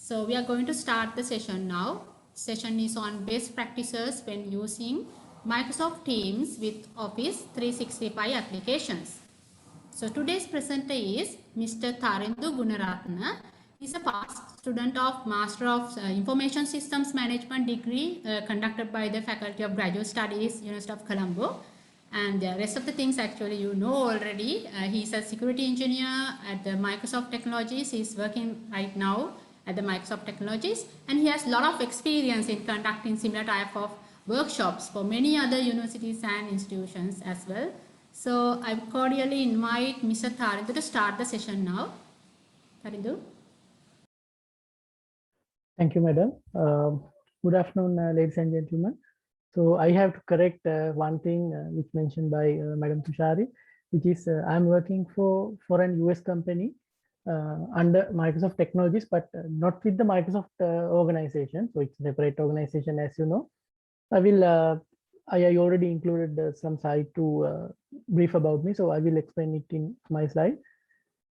So we are going to start the session now. Session is on best practices when using Microsoft Teams with Office 365 applications. So today's presenter is Mr. Tharindu Gunaratna. He's a past student of Master of Information Systems Management degree conducted by the Faculty of Graduate Studies, University of Colombo. And the rest of the things actually you know already. He's a security engineer at the Microsoft Technologies. He's working right now at the Microsoft Technologies, and he has a lot of experience in conducting similar type of workshops for many other universities and institutions as well. So I cordially invite Mr. Tharindu to start the session now. Tharindu. Thank you, madam. Good afternoon, ladies and gentlemen. So I have to correct one thing which mentioned by Madam Tushari, which is I'm working for an US company under Microsoft Technologies, but not with the Microsoft organization. So it's a separate organization, as you know. I already included some slide to brief about me, so I will explain it in my slide.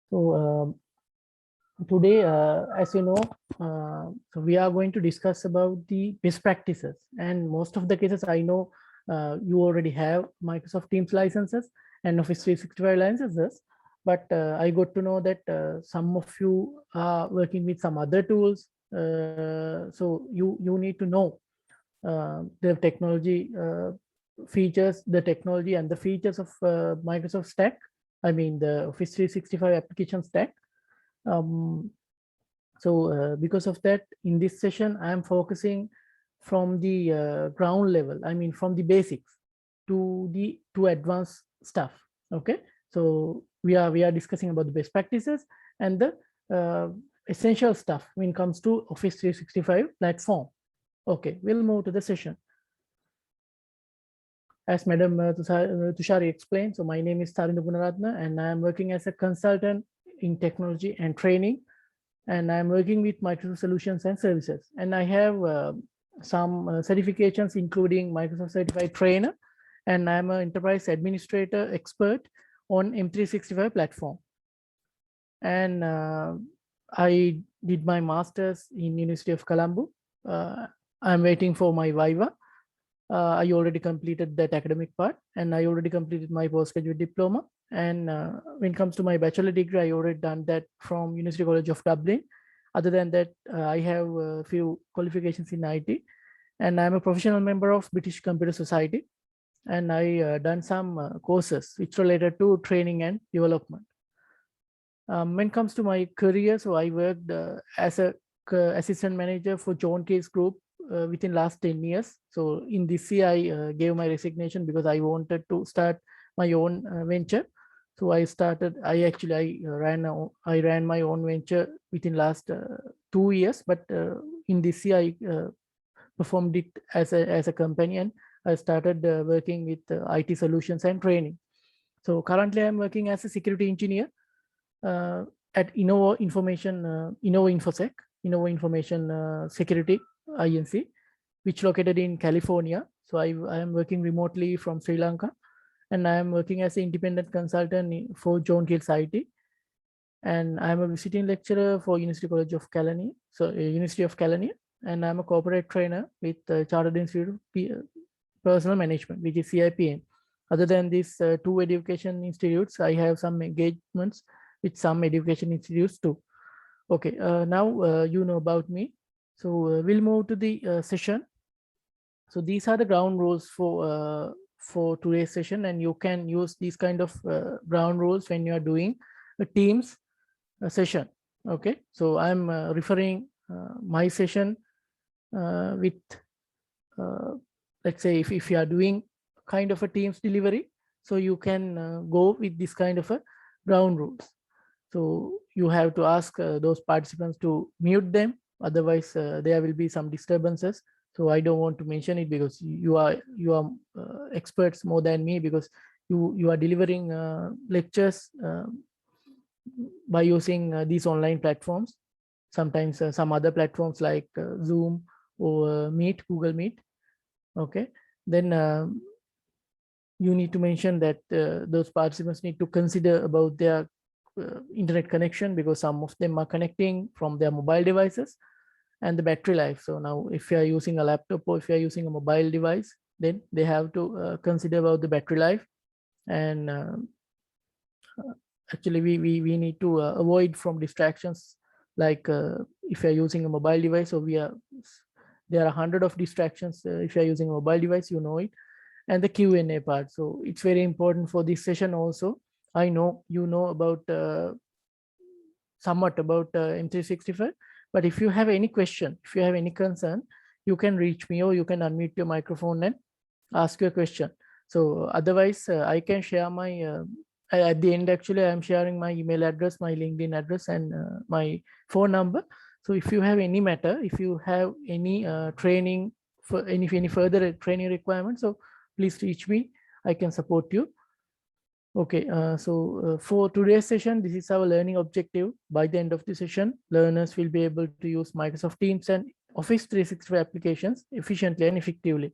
So today, as you know, so we are going to discuss about the best practices, and most of the cases I know you already have Microsoft Teams licenses and Office 365 licenses, but I got to know that some of you are working with some other tools, so you need to know the technology features, the technology and the features of Microsoft stack. I mean the Office 365 application stack. Because of that, in this session, I am focusing from the ground level. I mean, from the basics to advanced stuff. Okay, so we are discussing about the best practices and the essential stuff when it comes to Office 365 platform. Okay, we'll move to the session. As Madam Tushari explained, so my name is Tharindu Gunaratna, and I am working as a consultant in technology and training, and I'm working with Microsoft Solutions and Services. And I have some certifications, including Microsoft Certified Trainer, and I'm an Enterprise Administrator Expert on M365 platform. And I did my master's in University of Colombo. I'm waiting for my Viva. I already completed that academic part, and I already completed my postgraduate diploma. And when it comes to my bachelor degree, I already done that from University College of Dublin. Other than that, I have a few qualifications in IT, and I'm a professional member of British Computer Society. And I done some courses which related to training and development. When it comes to my career, so I worked as a assistant manager for John Case Group within last 10 years. So in this year, I gave my resignation because I wanted to start my own venture. So I ran my own venture within last 2 years, but in this year I performed it as a company, and I started working with IT solutions and training. So currently I'm working as a security engineer at Innova Information Security INC, which located in California. So I am working remotely from Sri Lanka, and I am working as an independent consultant for John Case IT. And I'm a visiting lecturer for University College of Calania, University of Calania, and I'm a corporate trainer with Chartered Institute of Personal Management, which is CIPM. Other than these two education institutes, I have some engagements with some education institutes too. Okay, now you know about me. So we'll move to the session. So these are the ground rules for today's session, and you can use these kind of ground rules when you are doing a Teams session. Okay, so I'm referring my session with, let's say, if you are doing kind of a Teams delivery, so you can go with this kind of a ground rules. So you have to ask those participants to mute them, otherwise there will be some disturbances. So I don't want to mention it because you are experts more than me, because you are delivering lectures by using these online platforms. Sometimes some other platforms like Zoom or Meet, Google Meet. Okay, then you need to mention that those participants need to consider about their internet connection, because some of them are connecting from their mobile devices. and the battery life. So now if you are using a laptop or if you are using a mobile device, then they have to consider about the battery life. And actually we need to avoid from distractions, like if you're using a mobile device, so there are 100 of distractions if you're using a mobile device, you know it. And the Q&A part, so it's very important for this session also. I know you know about somewhat about M365, but if you have any question, if you have any concern, you can reach me or you can unmute your microphone and ask your question. So otherwise I can share my at the end, actually I'm sharing my email address, my LinkedIn address, and my phone number. So if you have any matter, if you have any training for any further training requirements, so please reach me, I can support you. Okay, for today's session, this is our learning objective. By the end of the session, learners will be able to use Microsoft Teams and Office 365 applications efficiently and effectively.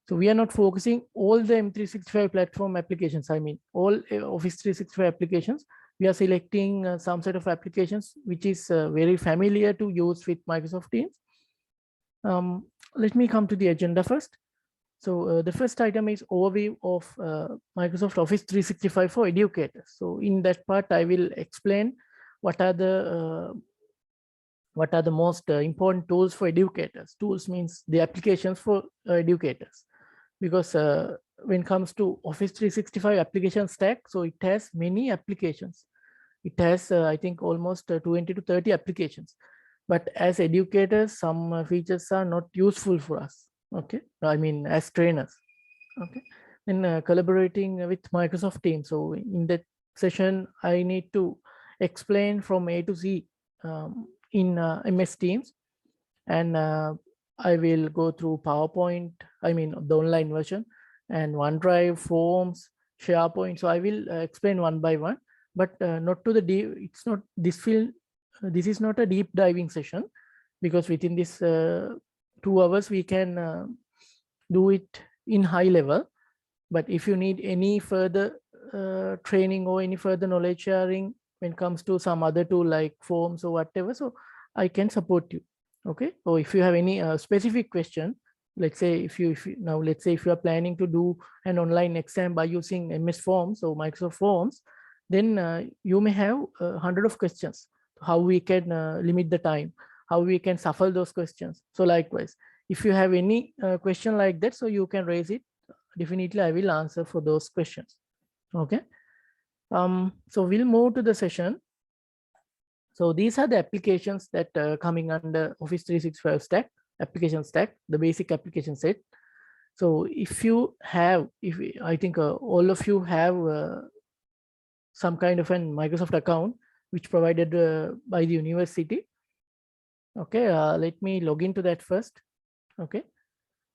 So we are not focusing all the M365 platform applications. I mean, all Office 365 applications. We are selecting some set of applications which is very familiar to use with Microsoft Teams. Let me come to the agenda first. So the first item is overview of Microsoft Office 365 for educators. So in that part, I will explain what are the most important tools for educators. Tools means the applications for educators, because when it comes to Office 365 application stack, so it has many applications. It has, I think, almost 20 to 30 applications. But as educators, some features are not useful for us. Okay, I mean, as trainers. Okay, then collaborating with Microsoft Teams. So in that session, I need to explain from A to Z in MS Teams, and I will go through PowerPoint, I mean the online version, and OneDrive, Forms, SharePoint. So I will explain one by one, but not to the deep. It's not this field. This is not a deep diving session, because within this 2 hours we can do it in high level. But if you need any further training or any further knowledge sharing when it comes to some other tool like Forms or whatever, so I can support you. Okay, or if you have any specific question, let's say if you let's say if you are planning to do an online exam by using MS Forms or Microsoft Forms, then you may have 100 of questions. How we can limit the time, how we can shuffle those questions. So likewise, if you have any question like that, so you can raise it. Definitely I will answer for those questions. Okay, so we'll move to the session. So these are the applications that coming under Office 365 stack, application stack, the basic application set. So if you have, I think all of you have some kind of an Microsoft account which provided by the university. Okay, let me log into that first. Okay,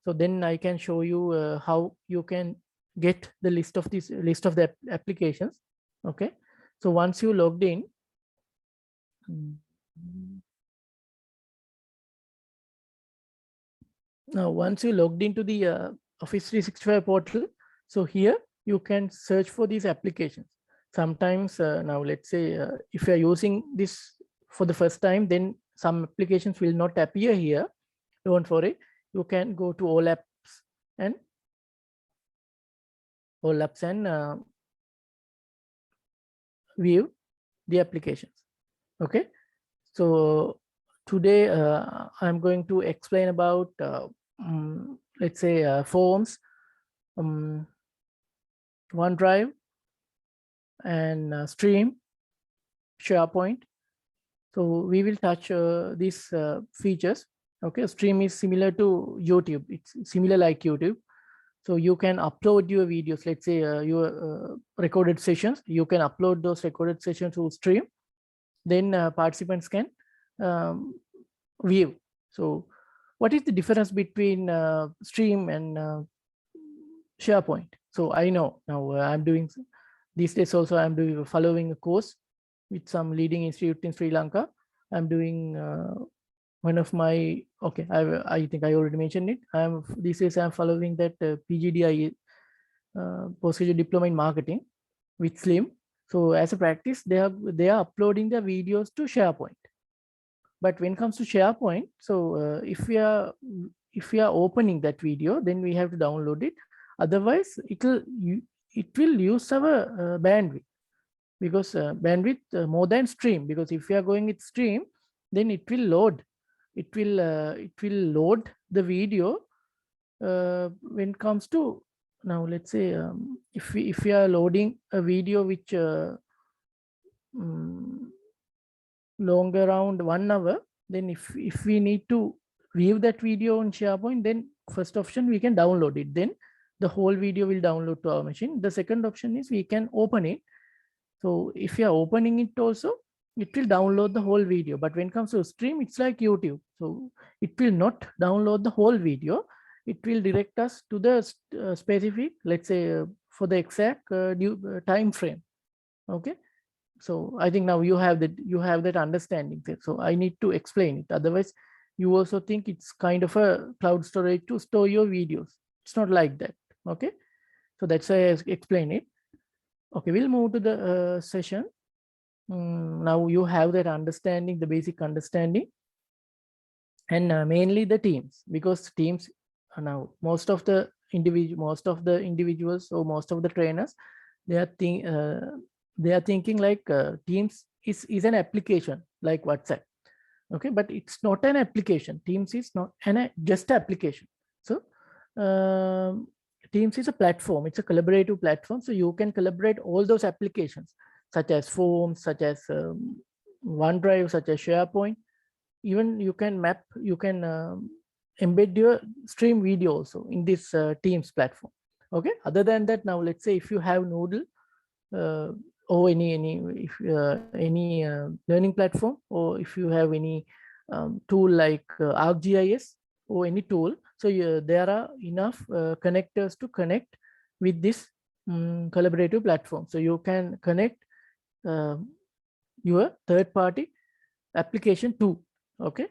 so then I can show you how you can get the list of the applications. Okay, so once you logged in, now once you logged into the Office 365 portal, so here you can search for these applications. Sometimes now let's say if you are using this for the first time, then some applications will not appear here. Don't worry, you can go to all apps and view the applications. Okay, so today I'm going to explain about let's say Forms, OneDrive, and Stream, SharePoint. So we will touch these features. Okay, Stream is similar to YouTube. It's similar like YouTube. So you can upload your videos. Let's say your recorded sessions. You can upload those recorded sessions to Stream. Then participants can view. So what is the difference between Stream and SharePoint? So I know now I'm doing these days also I'm following a course with some leading institute in Sri Lanka. I'm doing one of my, okay, I think I already mentioned it. These days I'm following that PGDI postgraduate diploma in marketing with Slim. So as a practice, they are uploading their videos to SharePoint. But when it comes to SharePoint, so if we are opening that video, then we have to download it. Otherwise, it will use our bandwidth, because bandwidth more than stream. Because if we are going with stream, then it will load. It will load the video when it comes to, now let's say if we are loading a video which long around 1 hour, then if we need to view that video on SharePoint, then first option we can download it, then the whole video will download to our machine. The second option is we can open it. So if you are opening it also, it will download the whole video. But when it comes to stream, it's like YouTube, so it will not download the whole video. It will direct us to the specific, let's say for the exact time frame. Okay, so I think now you have that understanding there. So I need to explain it. Otherwise, you also think it's kind of a cloud storage to store your videos. It's not like that. Okay, so that's why I explain it. Okay, we'll move to the session. Now you have that understanding, the basic understanding, and mainly the teams, because teams now most of the individuals or most of the trainers, they are thinking like Teams is an application like WhatsApp. Okay, but it's not an application. Teams is not just application. So Teams is a platform. It's a collaborative platform. So you can collaborate all those applications, such as Forms, such as OneDrive, such as SharePoint. Even you can embed your stream video also in this Teams platform. Okay. Other than that, now let's say if you have Noodle or any learning platform, or if you have any tool like ArcGIS or any tool, so there are enough connectors to connect with this collaborative platform. So you can connect your third-party application too. Okay,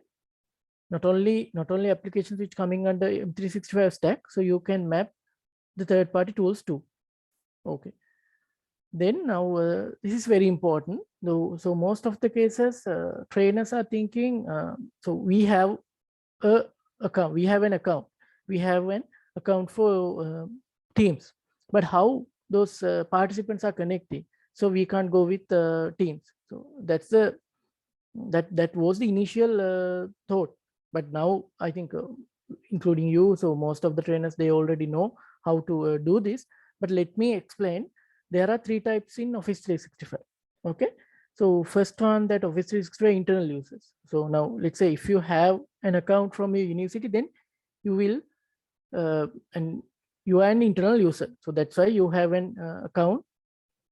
not only applications which coming under M365 stack, so you can map the third-party tools too. Okay, then now this is very important. So most of the cases, trainers are thinking, so we have an account for Teams, but how those participants are connecting? So we can't go with Teams. So that's that was the initial thought. But now I think including you, so most of the trainers, they already know how to do this. But let me explain. There are 3 types in Office 365. Okay, so first one, that Office 365 internal users. So now let's say if you have an account from your university, then you will and you are an internal user. So that's why you have an account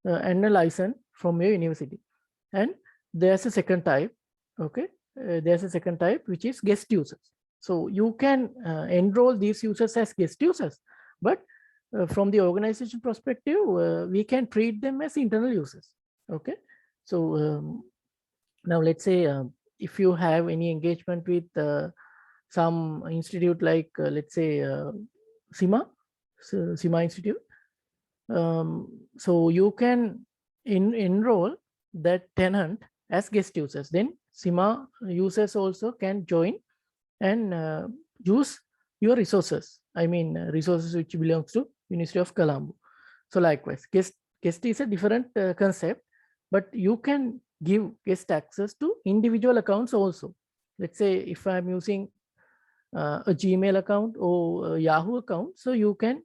and a license from your university. And there's a second type. Okay, there's a second type, which is guest users. So you can enroll these users as guest users, but from the organization perspective, we can treat them as internal users. Okay, so now let's say if you have any engagement with some institute like let's say CIMA Institute, so you can enroll that tenant as guest users. Then CIMA users also can join and use your resources. I mean resources which belongs to University of Colombo. So likewise, guest is a different concept, but you can give guest access to individual accounts also. Let's say if I'm using a Gmail account or a Yahoo account, so you can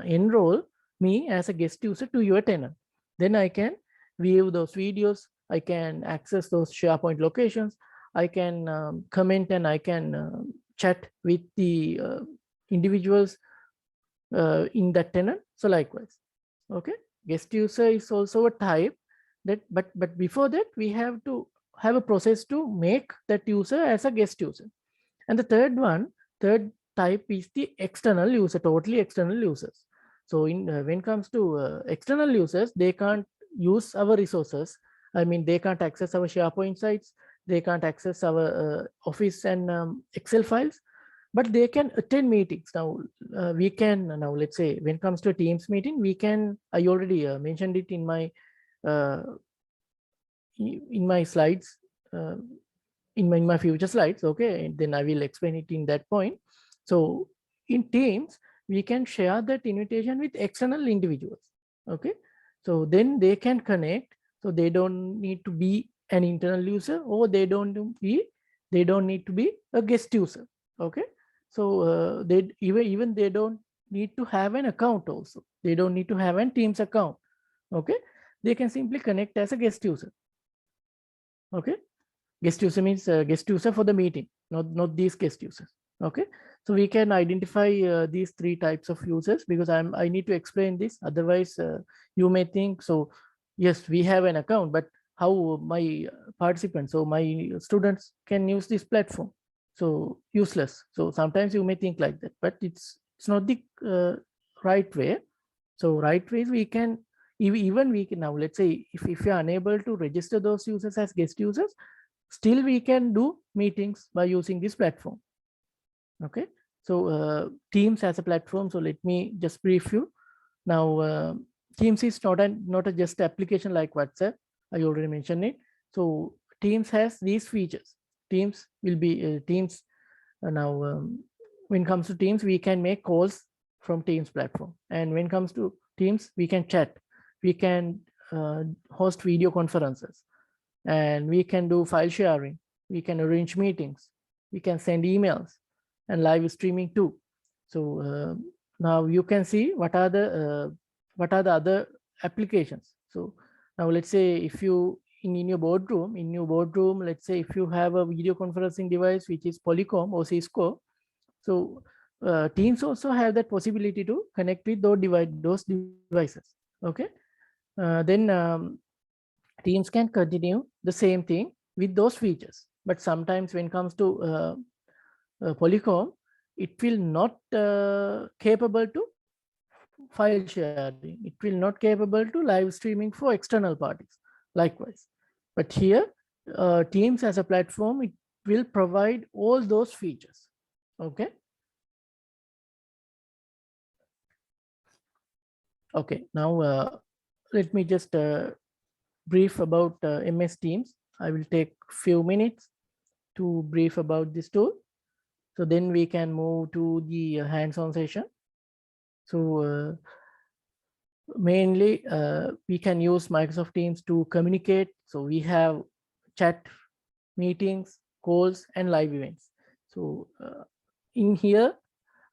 enroll me as a guest user to your tenant. Then I can view those videos, I can access those SharePoint locations, I can comment, and I can chat with the individuals in that tenant. So likewise, okay, guest user is also a type that, but before that we have to have a process to make that user as a guest user. And the third type is the external user, totally external users. So in when it comes to external users, they can't use our resources. I mean, they can't access our SharePoint sites, they can't access our Office and Excel files, but they can attend meetings. Now we can, now let's say when it comes to a Teams meeting, we can, I already mentioned it in my slides in my future slides. Okay, and then I will explain it in that point. So in Teams, we can share that invitation with external individuals. Okay, so then they can connect. So they don't need to be an internal user, or they don't need to be a guest user. Okay, so they even they don't need to have an account also. They don't need to have an Teams account. Okay, they can simply connect as a guest user. Okay, guest user means guest user for the meeting, not these guest users. Okay, so we can identify these three types of users, because I need to explain this, otherwise you may think, so yes, we have an account, but how my participants, so my students can use this platform? So useless. So sometimes you may think like that, but it's not the right way. So right ways we can, even we can, now let's say if you're unable to register those users as guest users, still we can do meetings by using this platform. Okay, so Teams as a platform, so let me just brief you now. Teams is not a just application like WhatsApp. I already mentioned it. So Teams has these features. Teams will be Teams now. When it comes to Teams, we can make calls from Teams platform, and when it comes to Teams, we can chat, we can host video conferences, and we can do file sharing, we can arrange meetings, we can send emails, and live streaming too. So now you can see what are the other applications. So now let's say if you in your boardroom, let's say if you have a video conferencing device which is Polycom or Cisco, so Teams also have that possibility to connect with those devices. Okay, then Teams can continue the same thing with those features. But sometimes when it comes to Polycom, it will not capable to file sharing. It will not capable to live streaming for external parties. Likewise, but here Teams as a platform, it will provide all those features. Okay. Okay. Now let me just brief about MS Teams. I will take few minutes to brief about this tool. So then we can move to the hands-on session. So mainly we can use Microsoft Teams to communicate. So we have chat, meetings, calls, and live events. So in here,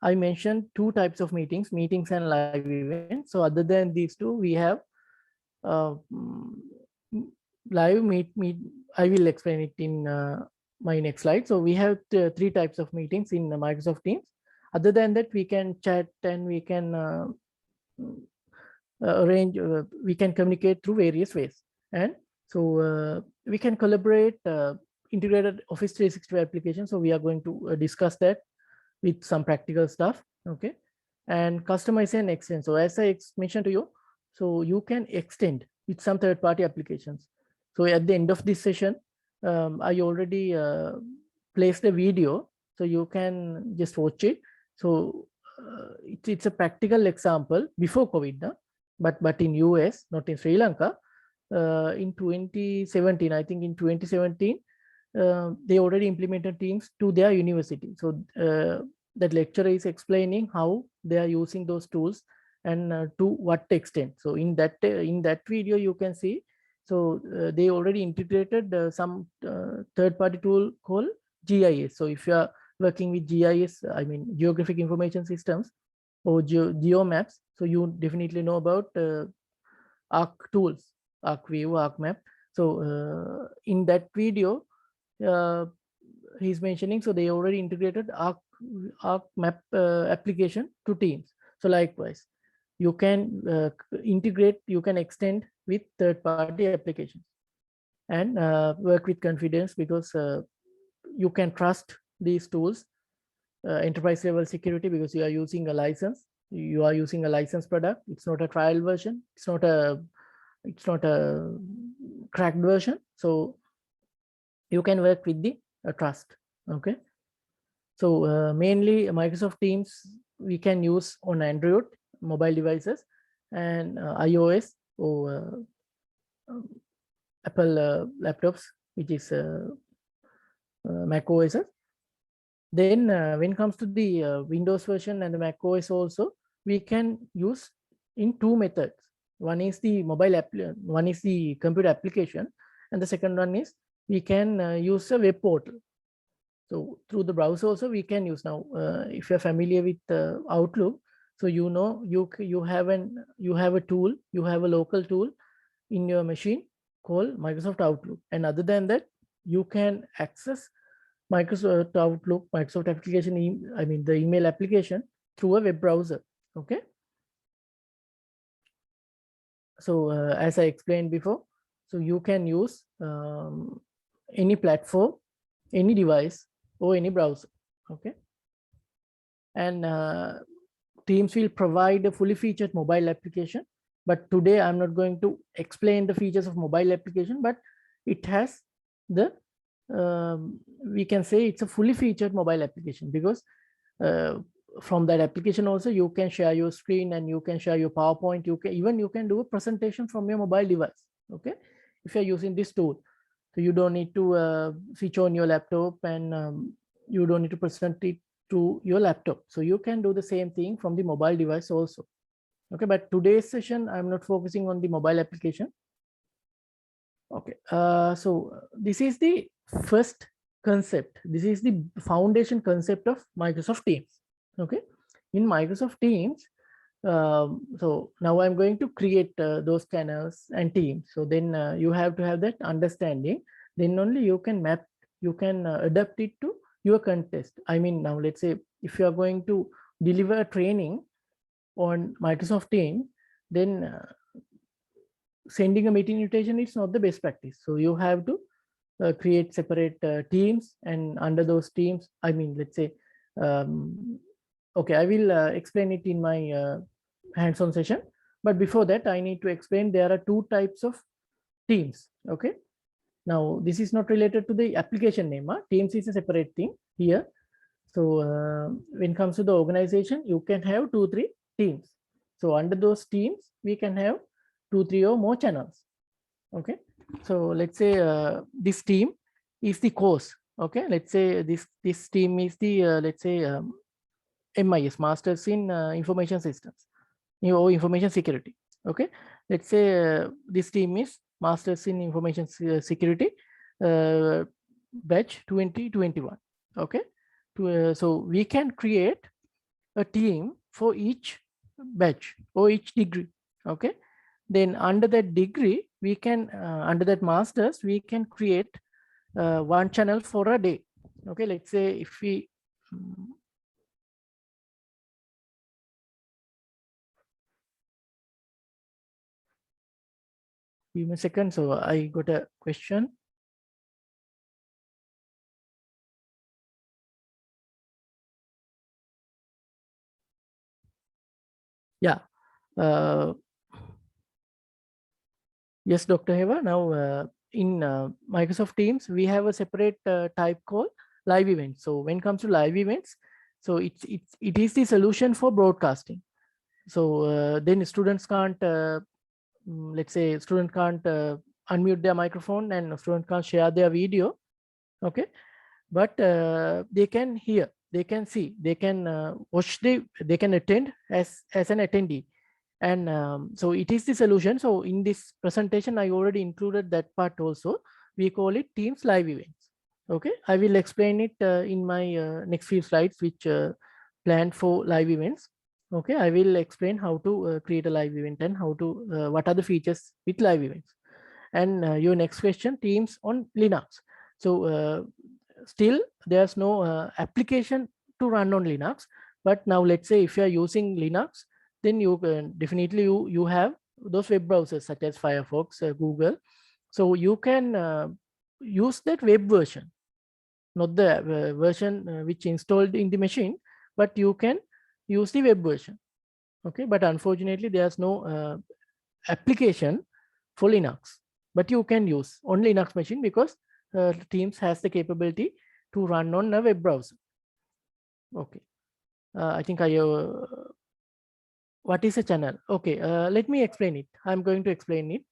I mentioned two types of meetings and live events. So other than these two, we have uh, live meet. I will explain it in my next slide. So we have three types of meetings in Microsoft Teams. Other than that, we can chat, and we can arrange, we can communicate through various ways. And so we can collaborate integrated Office 365 application. So we are going to discuss that with some practical stuff. Okay, and customize and extend. So as I mentioned to you, so you can extend with some third-party applications. So at the end of this session, I already placed a video, so you can just watch it. So it's a practical example before COVID, but in US, not in Sri Lanka. In 2017, I think in 2017, they already implemented Teams to their university. So that lecturer is explaining how they are using those tools and to what extent. So in that video, you can see, so they already integrated some third-party tool called GIS. So if you are working with GIS, I mean geographic information systems or geo maps, so you definitely know about ARC tools, ArcView, ArcMap. So in that video, he's mentioning, so they already integrated ArcMap application to Teams. So likewise, you can integrate, you can extend with third-party applications, and work with confidence, because you can trust these tools, enterprise level security, because you are using a license, you are using a licensed product. It's not a trial version, it's not a cracked version. So you can work with the trust. Okay, so mainly Microsoft Teams we can use on Android mobile devices and iOS or Apple laptops, which is Mac OS. Then when it comes to the Windows version and the Mac OS also, we can use in two methods. One is the mobile app, one is the computer application, and the second one is we can use a web portal. So through the browser also we can use. Now if you're familiar with Outlook, so you know you have a tool, you have a local tool in your machine called Microsoft Outlook, and other than that you can access Microsoft Outlook, Microsoft application, I mean the email application through a web browser. Okay. So as I explained before, so you can use any platform, any device, or any browser. Okay. And Teams will provide a fully featured mobile application. But today I'm not going to explain the features of mobile application, but it has the we can say it's a fully featured mobile application, because from that application also you can share your screen and you can share your PowerPoint. You can do a presentation from your mobile device. Okay, if you're using this tool, so you don't need to switch on your laptop, and you don't need to present it to your laptop. So you can do the same thing from the mobile device also. Okay, but today's session I'm not focusing on the mobile application. Okay, so this is the first concept. This is the foundation concept of Microsoft Teams. Okay, in Microsoft Teams, so now I'm going to create those channels and teams. So then you have to have that understanding. Then only you can adapt it to your context. I mean, now let's say if you are going to deliver training on Microsoft Teams, then sending a meeting invitation is not the best practice. So you have to create separate teams, and under those teams, I mean, let's say, okay, I will explain it in my hands-on session. But before that, I need to explain there are two types of teams. Okay. Now, this is not related to the application name. Teams is a separate thing here. So when it comes to the organization, you can have 2-3 teams. So under those teams, we can have 2-3 or more channels. Okay. So let's say this team is the course. Okay. Let's say this team is the let's say MIS, Masters in Information Systems or Information Security. Okay. Let's say this team is Masters in Information Security batch 2021. Okay. So we can create a team for each batch or each degree. Okay. Then under that degree, we can under that masters, we can create one channel for a day. Okay. Let's say if we give me a second. So I got a question. Yeah. Yes, Dr. Heva. Now in Microsoft Teams, we have a separate type called live events. So when it comes to live events, so it is the solution for broadcasting. So then students can't, let's say student can't unmute their microphone, and student can't share their video. Okay. But they can hear, they can see, they can watch, they can attend as an attendee. And so it is the solution. So in this presentation, I already included that part also. We call it Teams live events. Okay, I will explain it in my next few slides, which planned for live events. Okay, I will explain how to create a live event and how to what are the features with live events. And your next question, Teams on Linux. So still there's no application to run on Linux. But now let's say if you are using Linux, then you can definitely you have those web browsers such as Firefox, Google. So you can use that web version, not the version which installed in the machine, but you can use the web version. Okay, but unfortunately there's no application for Linux, but you can use on Linux machine because Teams has the capability to run on a web browser. Okay, I think what is a channel? Okay, let me explain it. I'm going to explain it.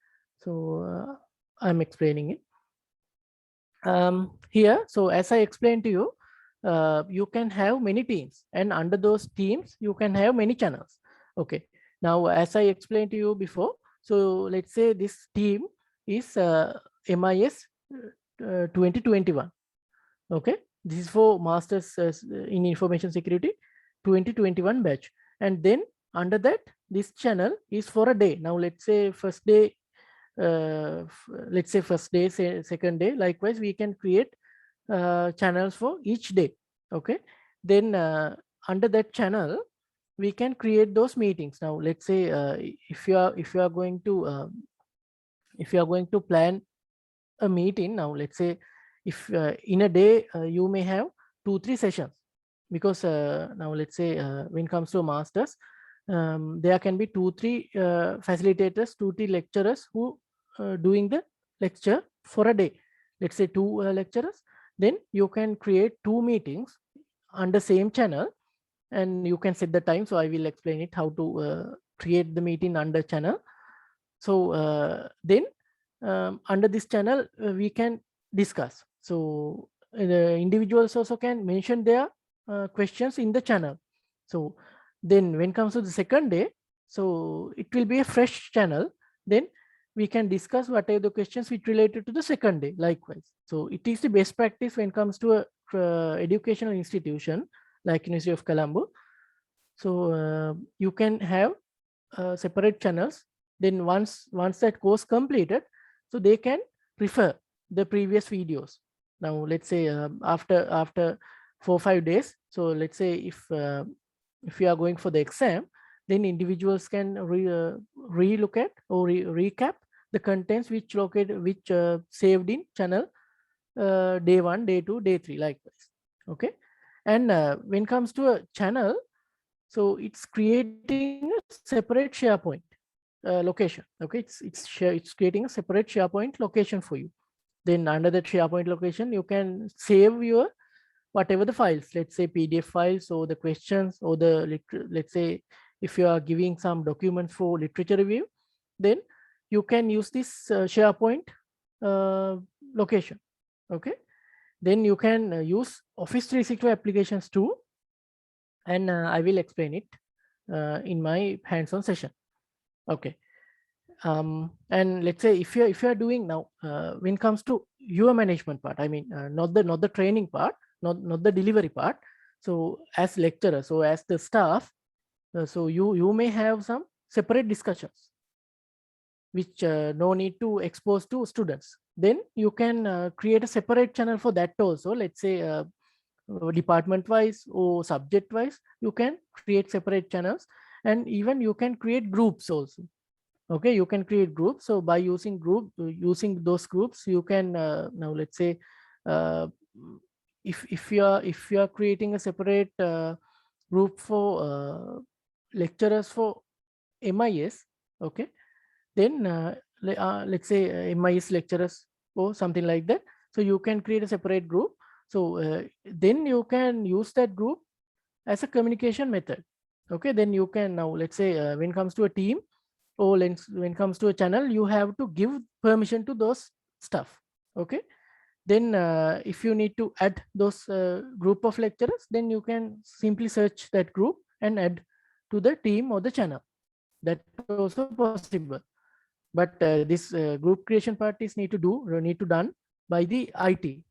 So I'm explaining it. Here, so as I explained to you, you can have many teams, and under those teams you can have many channels. Okay, now as I explained to you before, so let's say this team is MIS 2021. Okay, this is for masters in information security 2021 batch, and then under that this channel is for a day. Now let's say first day, let's say first day, say second day, likewise we can create channels for each day. Okay, then under that channel we can create those meetings. Now let's say if you are going to plan a meeting, now let's say if in a day you may have 2-3 sessions, because now let's say when it comes to masters, there can be 2-3 facilitators, 2-3 lecturers who doing the lecture for a day. Let's say 2 lecturers, then you can create 2 meetings under same channel, and you can set the time. So I will explain it how to create the meeting under channel. So then under this channel we can discuss. So the individuals also can mention their questions in the channel. So then when it comes to the second day, so it will be a fresh channel. Then we can discuss what are the questions which related to the second day likewise. So it is the best practice when it comes to a educational institution like University of Colombo. So you can have separate channels. Then once that course completed, so they can refer the previous videos. Now let's say after 4-5 days, so let's say if you are going for the exam, then individuals can re-look at or recap the contents which saved in channel day 1, day 2, day 3 likewise. Okay, and when it comes to a channel, so it's creating a separate SharePoint location. Okay, it's creating a separate SharePoint location for you. Then under that SharePoint location, you can save your whatever the files, let's say PDF files or the questions or the, let's say if you are giving some documents for literature review, then you can use this SharePoint location. Okay, then you can use Office 365 applications too, and I will explain it in my hands-on session. Okay, and let's say if you're doing now when it comes to your management part, I mean not the training part, not the delivery part. So as lecturer, so as the staff, so you may have some separate discussions which no need to expose to students. Then you can create a separate channel for that also. Let's say department wise or subject wise, you can create separate channels, and even you can create groups also. Okay, you can create groups. So by using those groups, you can now let's say if you are creating a separate group for lecturers for MIS. Okay, then let's say MIS lecturers or something like that. So you can create a separate group. So then you can use that group as a communication method. Okay, then you can now let's say when it comes to a team or when it comes to a channel, you have to give permission to those stuff. Okay, then if you need to add those group of lecturers, then you can simply search that group and add to the team or the channel. That also possible. But this group creation part is need to done by the IT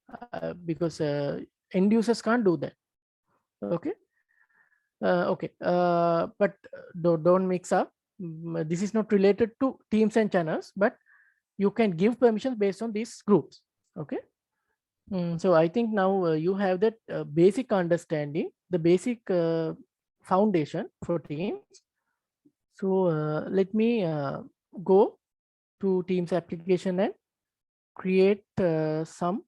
because end users can't do that. Okay, okay, but don't mix up. This is not related to teams and channels, but you can give permissions based on these groups. Okay, so I think now you have that basic understanding, the basic foundation for teams. So let me go to Teams application and create some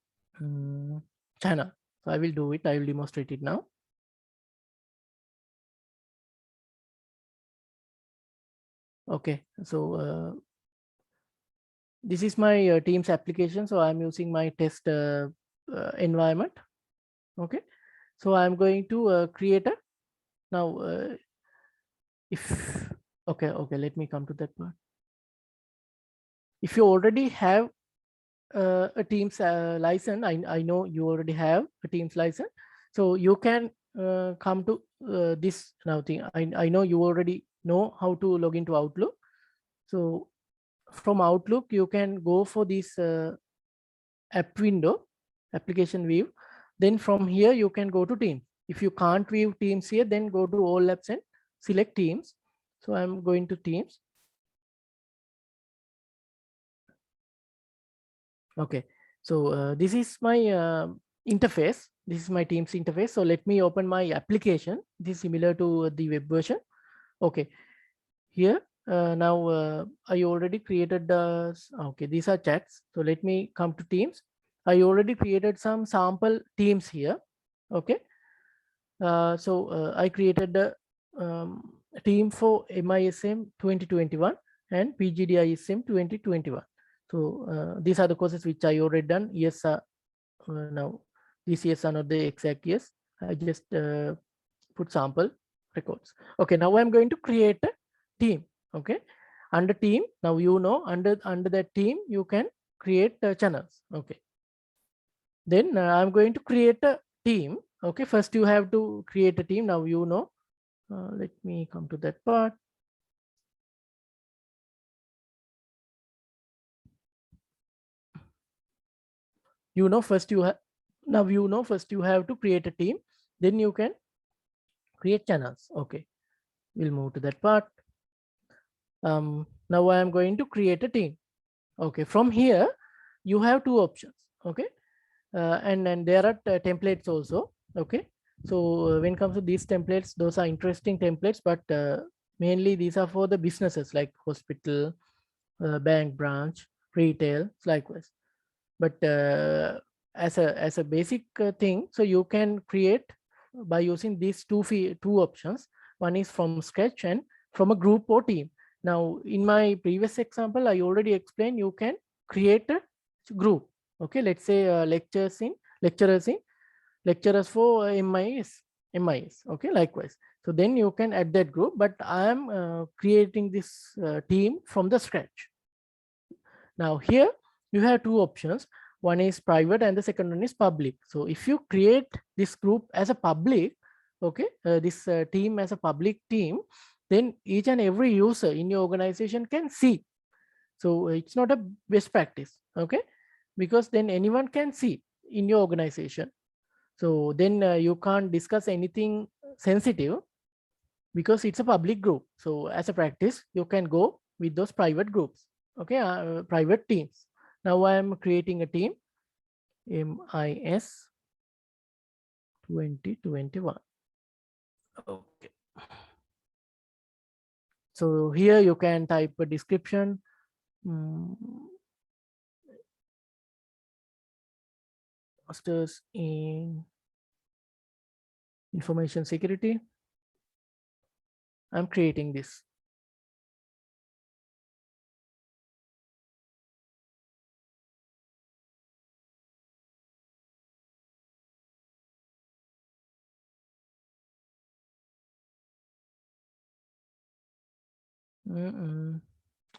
channel. So I will do it. I will demonstrate it now. Okay, so this is my Teams application. So I'm using my test environment. Okay, so I'm going to create a now. If okay, let me come to that part. If you already have a Teams license, I know you already have a Teams license. So you can come to this now thing. I know you already know how to log into Outlook. So from Outlook, you can go for this app window, application view. Then from here, you can go to Teams. If you can't view Teams here, then go to all apps and select Teams. So I'm going to Teams. Okay, so this is my interface. This is my Teams interface. So let me open my application. This is similar to the web version. Okay, here now I already created the, okay, these are chats. So let me come to Teams. I already created some sample teams here. Okay, so I created the team for MISM 2021 and PGDISM 2021. So these are the courses which I already done. Yes, now these years are not the exact years. I just put sample records. Okay, now I'm going to create a team. Okay, under team, now you know under that team you can create channels. Okay, then I'm going to create a team. Okay, first you have to create a team. Now you know. Let me come to that part. You know, first you have, now you know, first you have to create a team, then you can create channels. Okay, we'll move to that part. Now I am going to create a team. Okay, from here you have two options. Okay, and then there are templates also. Okay, so when it comes to these templates, those are interesting templates, but mainly these are for the businesses like hospital, bank branch, retail, likewise. But as a basic thing, so you can create by using these two options. One is from scratch and from a group or team. Now in my previous example, I already explained you can create a group. Okay, let's say lecturers for MIS. Okay, likewise. So then you can add that group, but I am creating this team from the scratch. Now here you have two options. One is private and the second one is public. So if you create this group as a public, okay, this team as a public team, then each and every user in your organization can see. So it's not a best practice, okay, because then anyone can see in your organization. So then you can't discuss anything sensitive because it's a public group. So as a practice, you can go with those private groups. Okay, private teams. Now I am creating a team, MIS 2021. Okay. So here you can type a description. Masters in information security. I'm creating this.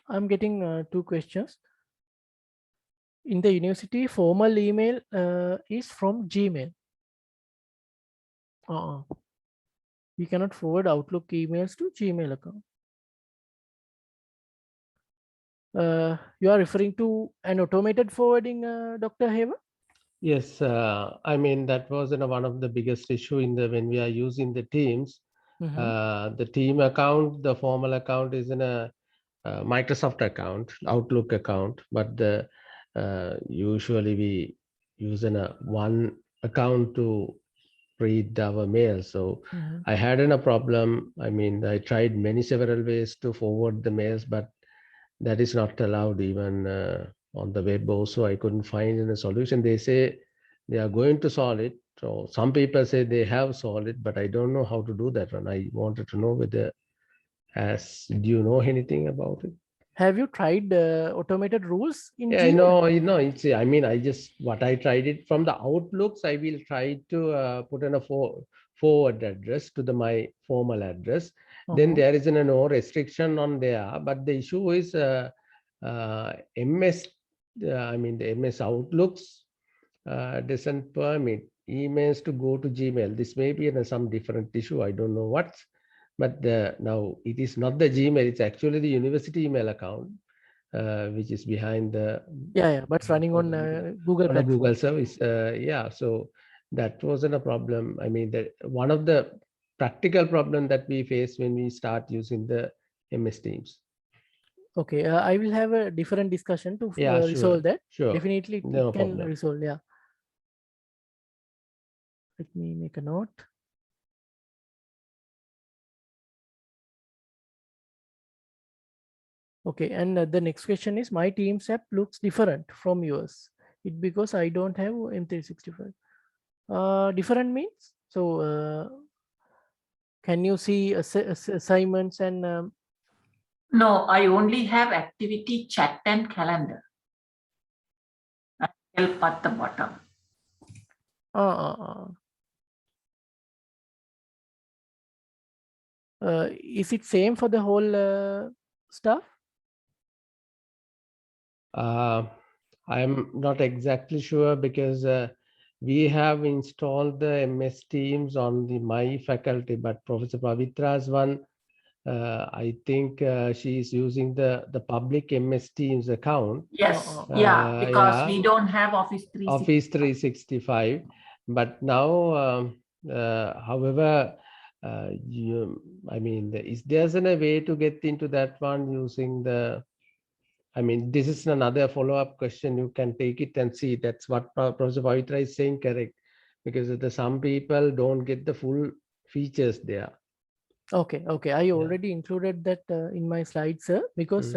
I'm getting two questions. In the university, formal email is from Gmail. We cannot forward Outlook emails to Gmail account. You are referring to an automated forwarding, Dr. Hewa? Yes, I mean that was one of the biggest issue in the when we are using the Teams. The team account, the formal account is in a Microsoft account, Outlook account, but the usually we use a one account to read our mail. So I had a problem. I mean, I tried several ways to forward the mails, but that is not allowed even on the web. Also, I couldn't find a solution. They say they are going to solve it. So some people say they have solved it, but I don't know how to do that one. I wanted to know whether, do you know anything about it? Have you tried automated rules in Yeah, Gmail? it's, I mean, what I tried it from the Outlooks, I will try to put in a forward address to my formal address. Then there is no restriction on there, but the issue is MS the MS Outlooks doesn't permit emails to go to Gmail. This may be some different issue. I don't know what, but now it is not the Gmail. It's actually the university email account, which is behind the but it's running on Google on a platform. Google service. So that wasn't a problem. I mean, one of the practical problem that we face when we start using the MS Teams. Okay, I will have a different discussion to resolve that. Sure. Definitely it No can problem. resolve. Yeah. Let me make a note. Okay, and the next question is, my Teams app looks different from yours. It because I don't have M365. Different means? So can you see assignments and No, I only have activity, chat, and calendar. Help at the bottom. Is it same for the whole stuff? I'm not exactly sure because we have installed the MS Teams on the My Faculty, but Professor Pavitra's one, I think she is using the public MS Teams account. Yes, because we don't have Office 365. Office 365. But now, however, is there's a way to get into that one using the, this is another follow-up question. You can take it and see. That's what Professor Pavitra is saying, correct? Because some people don't get the full features there. Okay. I already included that in my slides, sir, because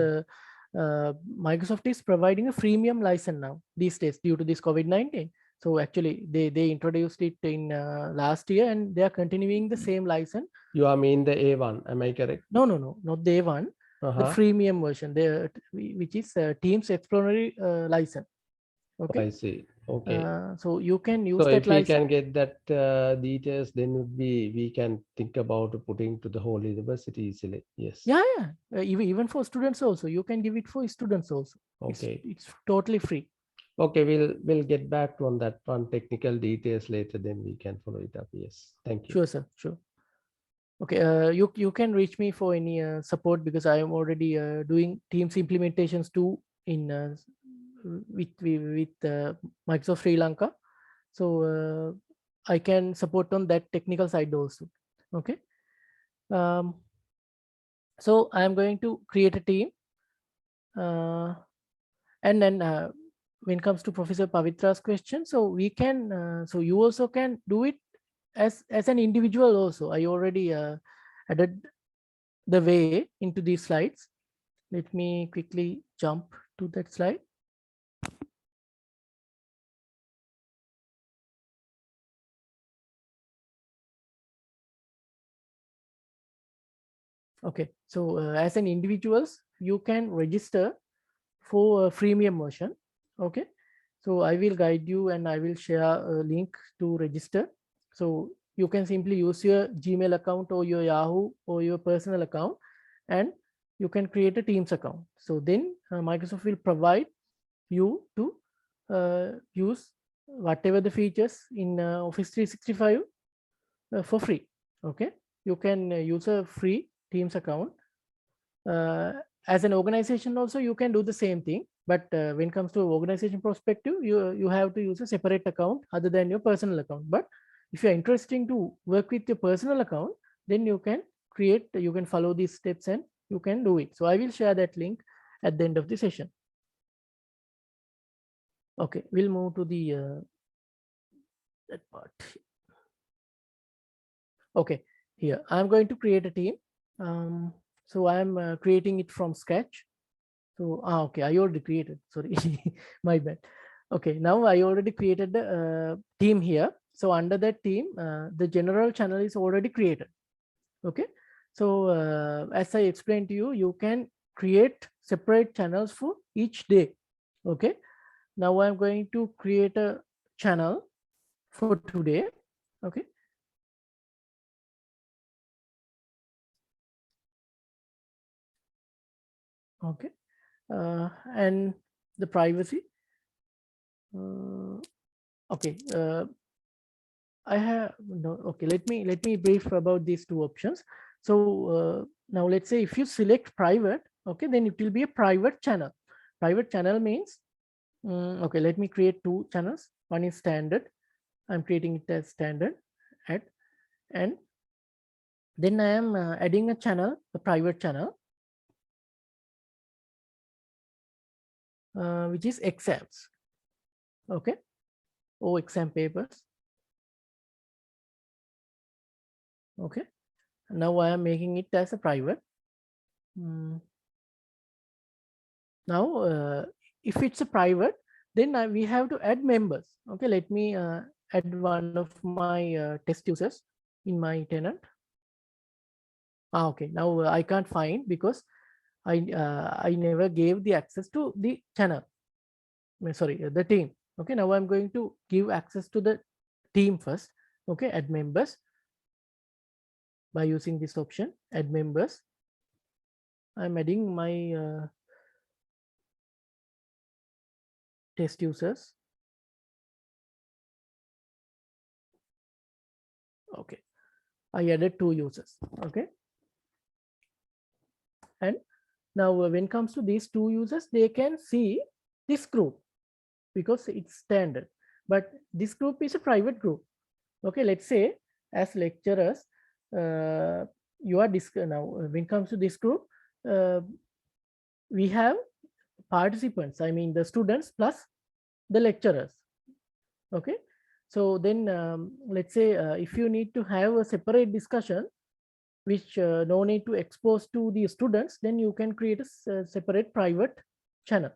Microsoft is providing a freemium license now these days due to this COVID-19. So actually, they introduced it in last year, and they are continuing the same license. You mean the A1? Am I correct? No, not the A1. The freemium version, which is Teams Exploratory license. Okay. I see. Okay. So you can use so that if we license. can get that details, then we can think about putting to the whole university easily. Yes. Yeah. Even for students also, you can give it for students also. Okay. It's totally free. Okay, we'll get back on that one technical details later. Then we can follow it up. Yes. Thank you. Sure, sir. Sure. Okay, you can reach me for any support because I am already doing Teams implementations too in with Microsoft Sri Lanka, so I can support on that technical side also. Okay, so I am going to create a team, and then when it comes to Professor Pavitra's question, so we can so you also can do it as an individual also. I already added the way into these slides. Let me quickly jump to that slide. Okay, so as an individuals, you can register for a freemium version. Okay, so I will guide you and I will share a link to register. So you can simply use your Gmail account or your Yahoo or your personal account, and you can create a Teams account. So then Microsoft will provide you to use whatever the features in Office 365 for free. Okay, you can use a free Teams account. As an organization also, you can do the same thing, but when it comes to organization perspective, you have to use a separate account other than your personal account. But if you're interested to work with your personal account, then you can follow these steps and you can do it. So I will share that link at the end of the session. Okay, we'll move to the that part. Okay, here I'm going to create a team. So I'm creating it from scratch. So okay, I already created. Sorry, my bad. Okay, now I already created the team here. So under that team, the general channel is already created. Okay, so as I explained to you, you can create separate channels for each day. Okay, now I'm going to create a channel for today. Okay. Okay, and the privacy. Okay. I have no. Okay, let me brief about these two options. So now let's say if you select private, okay, then it will be a private channel. Private channel means okay, let me create two channels. One is standard. I'm creating it as standard and then I am adding a channel, a private channel, which is exams. Okay, or exam papers. Okay, now I am making it as a private. Now, if it's a private, then we have to add members. Okay, let me add one of my test users in my tenant. Okay, now I can't find because I never gave the access to the channel. Sorry, the team. Okay, now I'm going to give access to the team first. Okay, add members by using this option, add members. I'm adding my test users. Okay, I added 2 users. Okay, and now when it comes to these 2 users, they can see this group because it's standard, but this group is a private group. Okay, let's say as lecturers, you are now when it comes to this group, we have participants, I mean the students plus the lecturers. Okay, so then let's say if you need to have a separate discussion which no need to expose to the students, then you can create a separate private channel.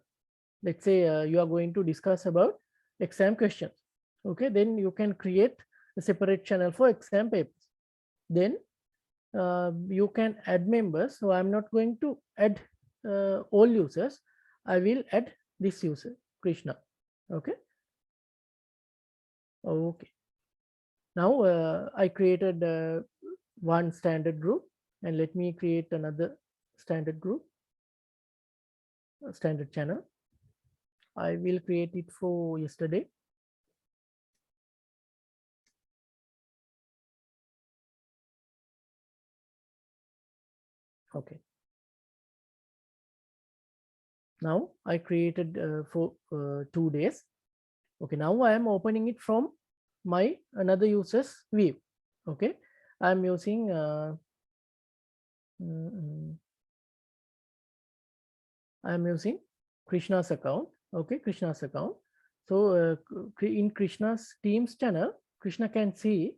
Let's say you are going to discuss about exam questions. Okay, then you can create a separate channel for exam papers. Then you can add members. So I'm not going to add all users. I will add this user, Krishna. Okay. Okay. Now I created one standard group, and let me create another standard group, standard channel. I will create it for yesterday. Okay. Now I created for 2 days. Okay, now I am opening it from my another user's view. Okay, I'm using I'm using Krishna's account. Okay, Krishna's account. So in Krishna's Teams channel, Krishna can see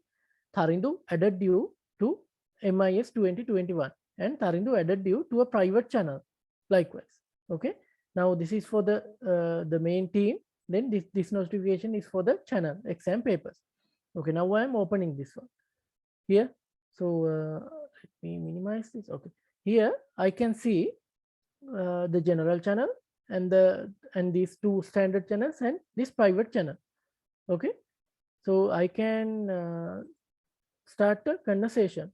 Tharindu added you to MIS 2021 and Tharindu added you to a private channel likewise. Okay, now this is for the main team. Then this notification is for the channel exam papers. Okay, now I am opening this one here. So let me minimize this. Okay, here I can see the general channel and these 2 standard channels and this private channel. Okay, so I can start a conversation.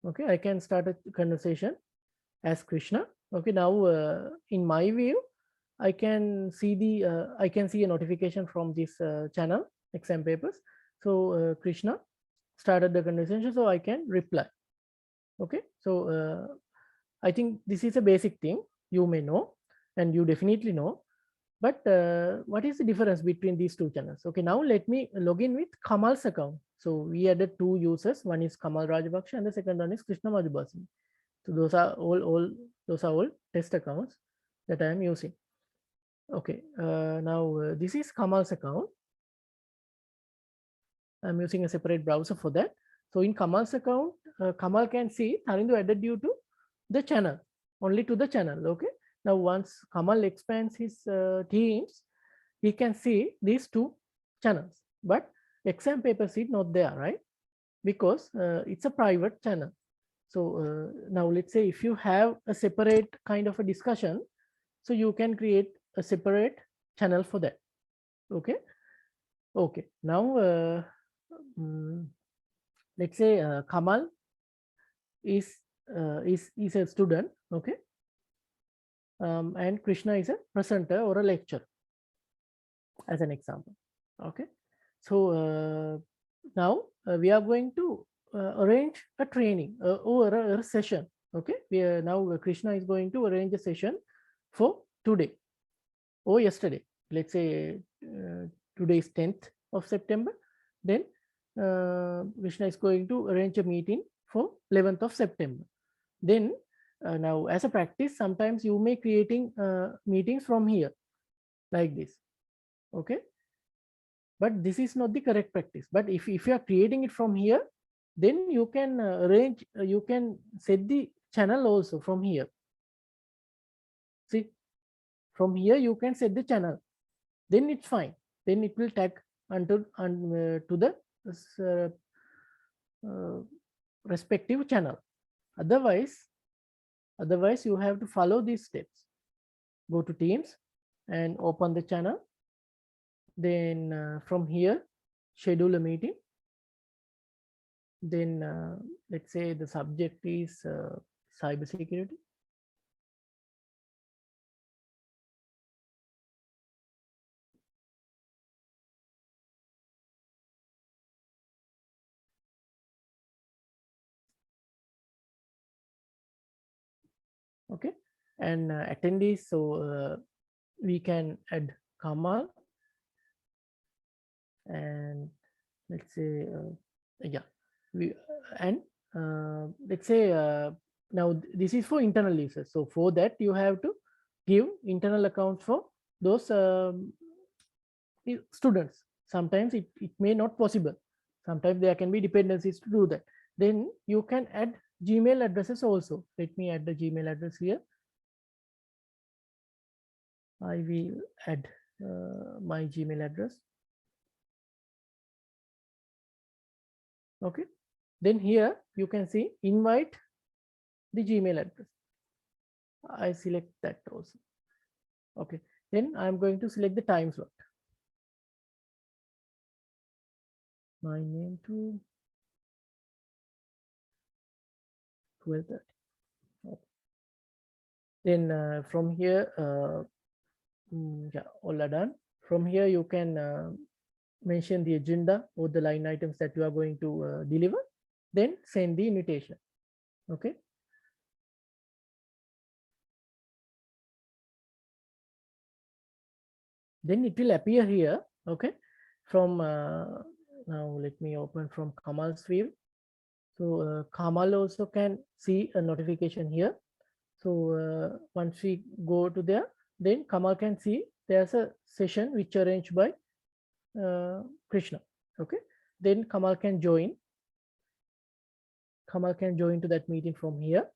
Okay, I can start a conversation as Krishna. Okay, now in my view, I can see a notification from this channel exam papers. So Krishna started the conversation, so I can reply. Okay, so I think this is a basic thing you may know, and you definitely know. But what is the difference between these 2 channels? Okay, now let me log in with Kamal's account. So we added 2 users. One is Kamal Rajabaksh and the second one is Krishna Madhubasini. So those are all test accounts that I am using. Okay, now this is Kamal's account. I'm using a separate browser for that. So in Kamal's account, Kamal can see Tharindu added you to the channel, only to the channel. Okay. Now once Kamal expands his teams, he can see these 2 channels, but exam paper is not there, right? Because it's a private channel. So now let's say if you have a separate kind of a discussion, so you can create a separate channel for that. Okay. Okay. Now let's say Kamal is is a student, okay, and Krishna is a presenter or a lecturer, as an example. Okay, so now we are going to arrange a training or a session. Okay, we are now Krishna is going to arrange a session for today or yesterday. Let's say today is 10th of September. Then Krishna is going to arrange a meeting for 11th of September. Then now as a practice, sometimes you may creating meetings from here like this. Okay, but this is not the correct practice. But if you are creating it from here, then you can arrange, you can set the channel also from here. See, from here you can set the channel, then it's fine. Then it will tag to the respective channel. Otherwise you have to follow these steps. Go to Teams and open the channel. Then from here, schedule a meeting. Then let's say the subject is cybersecurity. Okay, and attendees, so we can add Kamal, and let's say yeah, we and let's say now this is for internal users. So for that you have to give internal accounts for those students. Sometimes it may not possible. Sometimes there can be dependencies to do that. Then you can add Gmail addresses also. Let me add the Gmail address here. I will add my Gmail address. Okay, then here you can see invite the Gmail address. I select that also. Okay, then I'm going to select the time slot. My name to 12:30. Okay. Then from here, yeah, all are done. From here you can mention the agenda or the line items that you are going to deliver. Then send the invitation. Okay. Then it will appear here. Okay. From now, let me open from Kamal's view. So Kamal also can see a notification here. So once we go to there, then Kamal can see there's a session which arranged by Krishna. Okay. Then Kamal can join. Kamal can join to that meeting from here.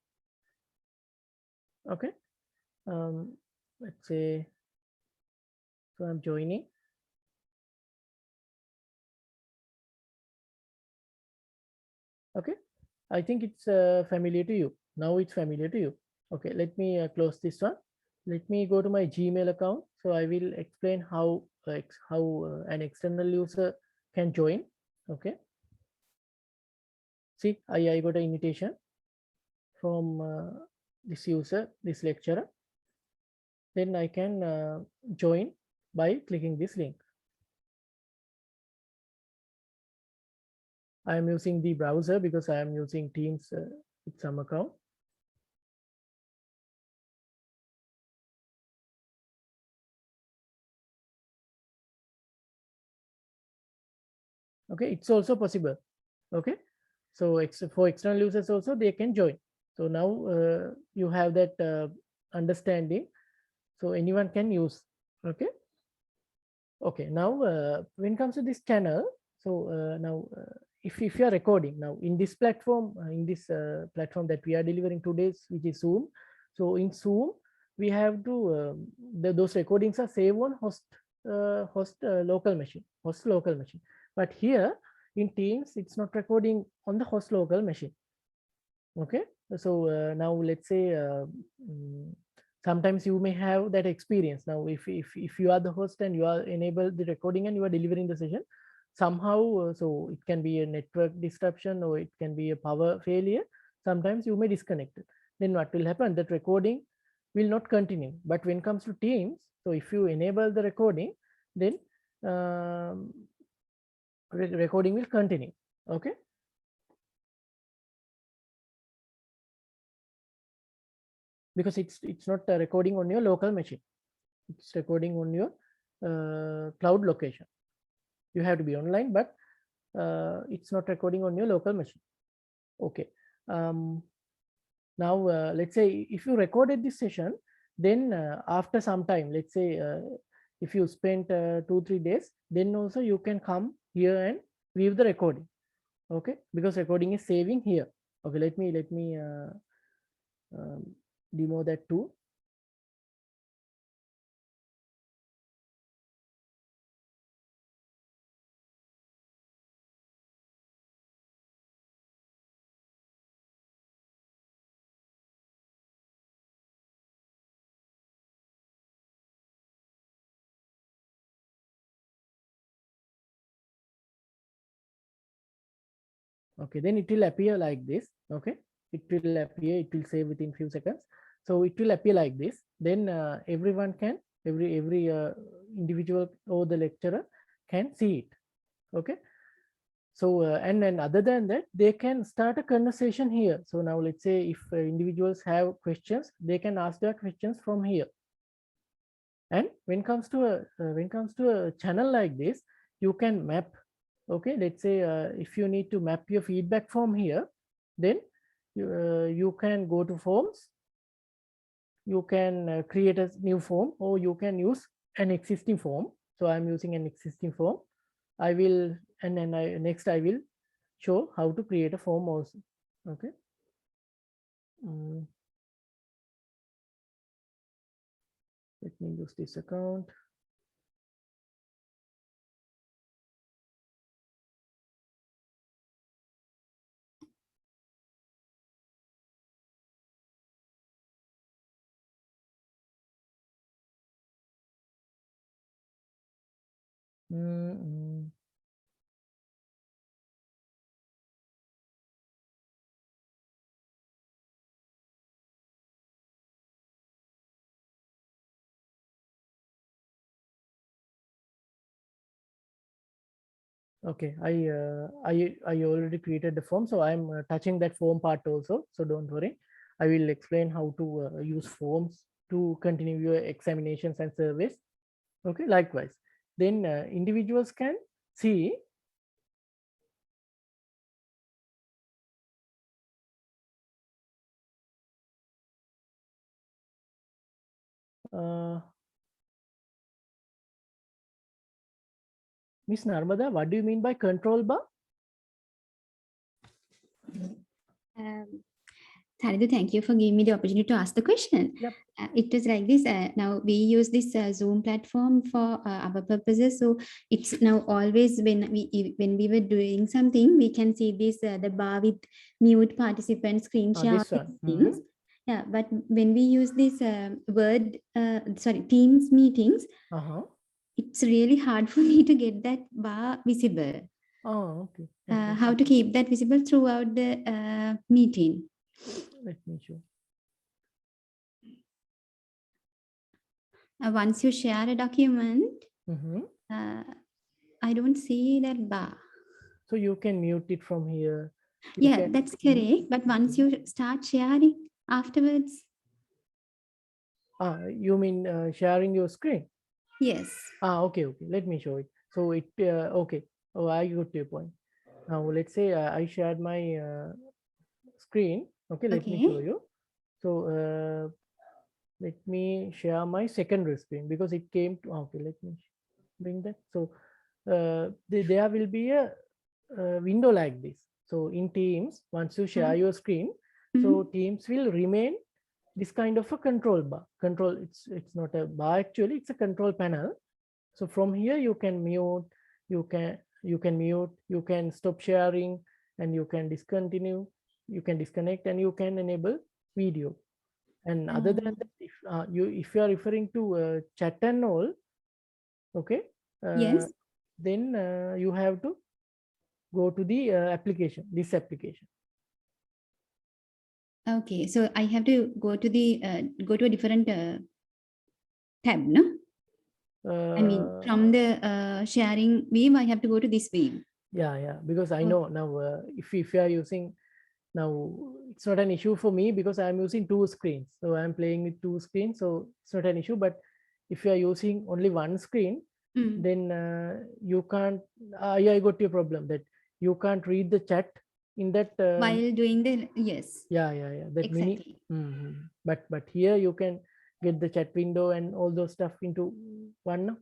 Okay. Let's say, so I'm joining. Okay, I think it's familiar to you. Now it's familiar to you. Okay, let me close this one. Let me go to my Gmail account. So I will explain how an external user can join. Okay. See, I got an invitation from this user, this lecturer. Then I can join by clicking this link. I am using the browser because I am using Teams with some account. Okay, it's also possible. Okay, so for external users also they can join. So now you have that understanding. So anyone can use. Okay. Okay. Now when it comes to this channel, so now if you are recording now in this platform, platform that we are delivering today, which is Zoom. So in Zoom, we have to those recordings are saved on host local machine. But here in Teams, it's not recording on the host local machine. Okay, so now let's say sometimes you may have that experience. Now if you are the host and you are enabled the recording and you are delivering the session, somehow so it can be a network disruption or it can be a power failure. sometimes you may disconnect it. Then what will happen? That recording will not continue. But when it comes to Teams, so if you enable the recording, then recording will continue. Okay. Because it's not recording on your local machine. It's recording on your cloud location. You have to be online, but it's not recording on your local machine. Okay. Now let's say if you recorded this session, then after some time, let's say if you spent 2-3 days, then also you can come here and view the recording. Okay, because recording is saving here. Okay, let me demo that too. Okay, then it will appear like this. Okay, it will appear, it will save within few seconds. So it will appear like this. Then everyone can, every individual or the lecturer can see it. Okay. So and then other than that, they can start a conversation here. So now let's say if individuals have questions, they can ask their questions from here. And when it comes to a channel like this, you can map. Okay, let's say if you need to map your feedback from here, then you can go to forms. You can create a new form, or you can use an existing form. So I'm using an existing form. I will, and then next I will show how to create a form also. Okay. Let me use this account. Okay, I already created the form, so I'm touching that form part also. So don't worry. I will explain how to use forms to continue your examinations and surveys. Okay, likewise. Then individuals can see Miss Narmada, what do you mean by control bar? Taridu, thank you for giving me the opportunity to ask the question. Yep. It was like this. Now we use this Zoom platform for our purposes. So it's now always when we were doing something, we can see this the bar with mute participant screen share. This one. Things. Yeah, but when we use this Teams meetings, it's really hard for me to get that bar visible. Oh, okay. How to keep that visible throughout the meeting? Let me show. Once you share a document, I don't see that bar. So you can mute it from here. Yeah, that's correct. But once you start sharing afterwards. You mean sharing your screen? Yes. Okay. Let me show it. So it, okay. Oh, I got your point. Now let's say I shared my screen. Okay, let me show you. So let me share my secondary screen because it came to, okay, let me bring that. So there will be a window like this. So in Teams, once you share your screen, so Teams will remain this kind of a control bar. Control, it's not a bar actually, it's a control panel. So from here you can mute, you can mute, you can stop sharing, and you can discontinue, you can disconnect, and you can enable video. And other than that, if you are referring to chat and all, okay, yes, then you have to go to the application, this application. Okay, so I have to go to the go to a different tab, no? I mean, from the sharing view, I have to go to this view. Yeah, because I Okay. know now if you are using now, it's not an issue for me because I'm using two screens. So I'm playing with two screens, so it's not an issue. But if you are using only one screen, Mm. then you can't. Yeah, I got your problem that you can't read the chat in that. While doing the, yes, Yeah. That mini. exactly. But here you can get the chat window and all those stuff into one.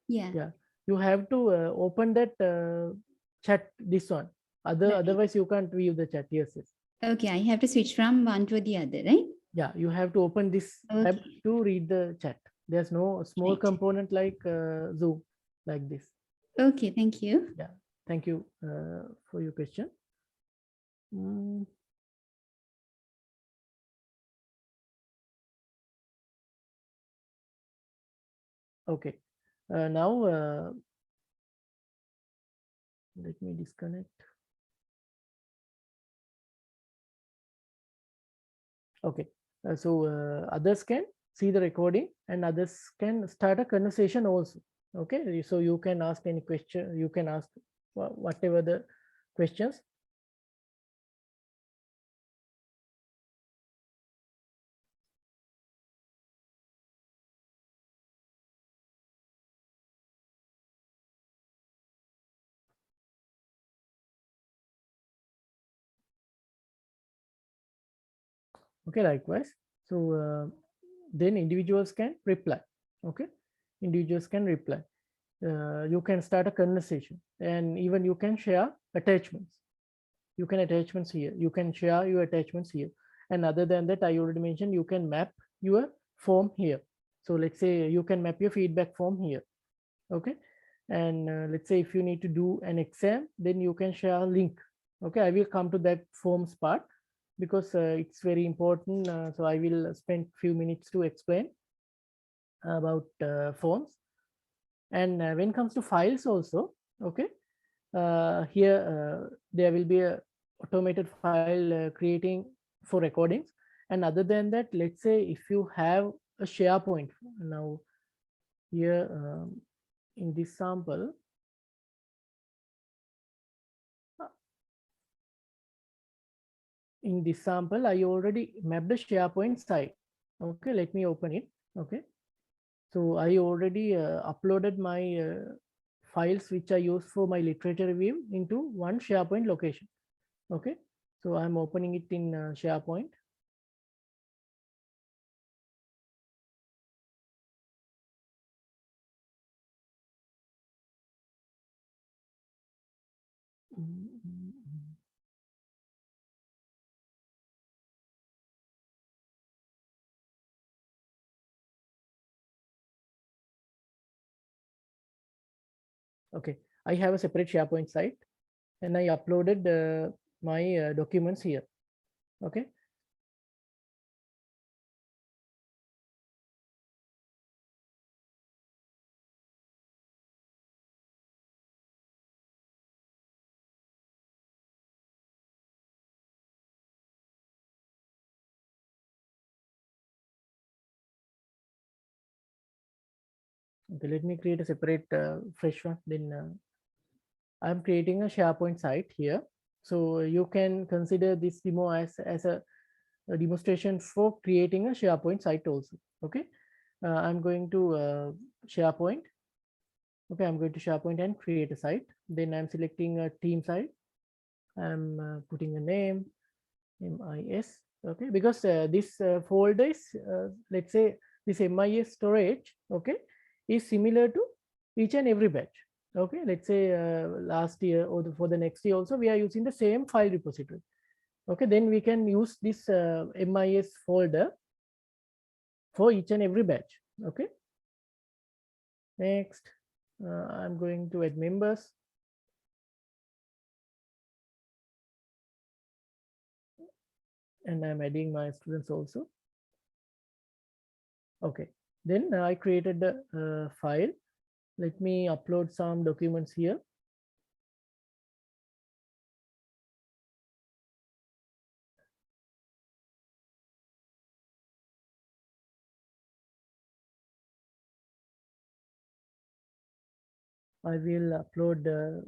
Yeah. Yeah, you have to open that chat. This one. Right. Otherwise you can't view the chat. Yes. Okay, I have to switch from one to the other, right? Yeah, you have to open this tab Okay. to read the chat. There's no small Right. component like Zoom like this. Okay, thank you. Yeah, thank you for your question. Okay, now let me disconnect. Okay, so others can see the recording and others can start a conversation also. Okay, so you can ask any question, you can ask whatever the questions. Okay, likewise. So then individuals can reply. Okay, individuals can reply. You can start a conversation and even you can share attachments. You can attachments here. You can share your attachments here. And other than that, I already mentioned you can map your form here. So let's say you can map your feedback form here. Okay. And let's say if you need to do an exam, then you can share a link. Okay. I will come to that forms part because it's very important. So I will spend few minutes to explain about forms. And when it comes to files also, okay, here there will be a automated file creating for recordings. And other than that, let's say if you have a SharePoint now here in this sample, I already mapped the SharePoint site. Okay, let me open it. Okay, so I already uploaded my files which I use for my literature review into one SharePoint location. Okay, so I'm opening it in SharePoint. Okay, I have a separate SharePoint site and I uploaded my documents here. Okay. Okay, let me create a separate fresh one. Then I'm creating a SharePoint site here. So you can consider this demo as a demonstration for creating a SharePoint site also. Okay, I'm going to SharePoint. Okay, I'm going to SharePoint and create a site. Then I'm selecting a team site. I'm putting a name, MIS. Okay, because this folder is, let's say, this MIS storage, okay, is similar to each and every batch. Okay, let's say last year or for the next year also, we are using the same file repository. Okay, then we can use this MIS folder for each and every batch. Okay, next, I'm going to add members. And I'm adding my students also. Okay, then I created the file. Let me upload some documents here. I will upload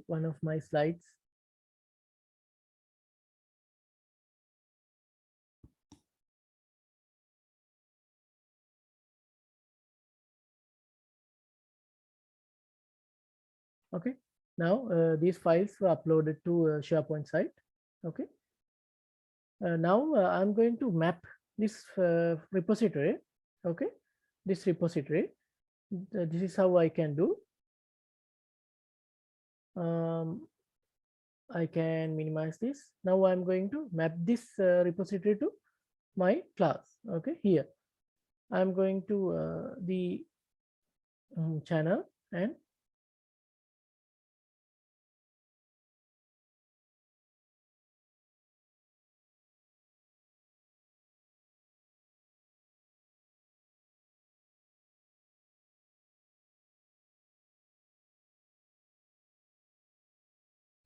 one of my slides. Okay, now these files were uploaded to SharePoint site. Okay, now I'm going to map this repository. Okay, this repository. This is how I can do. I can minimize this. Now I'm going to map this repository to my class. Okay, here I'm going to the channel and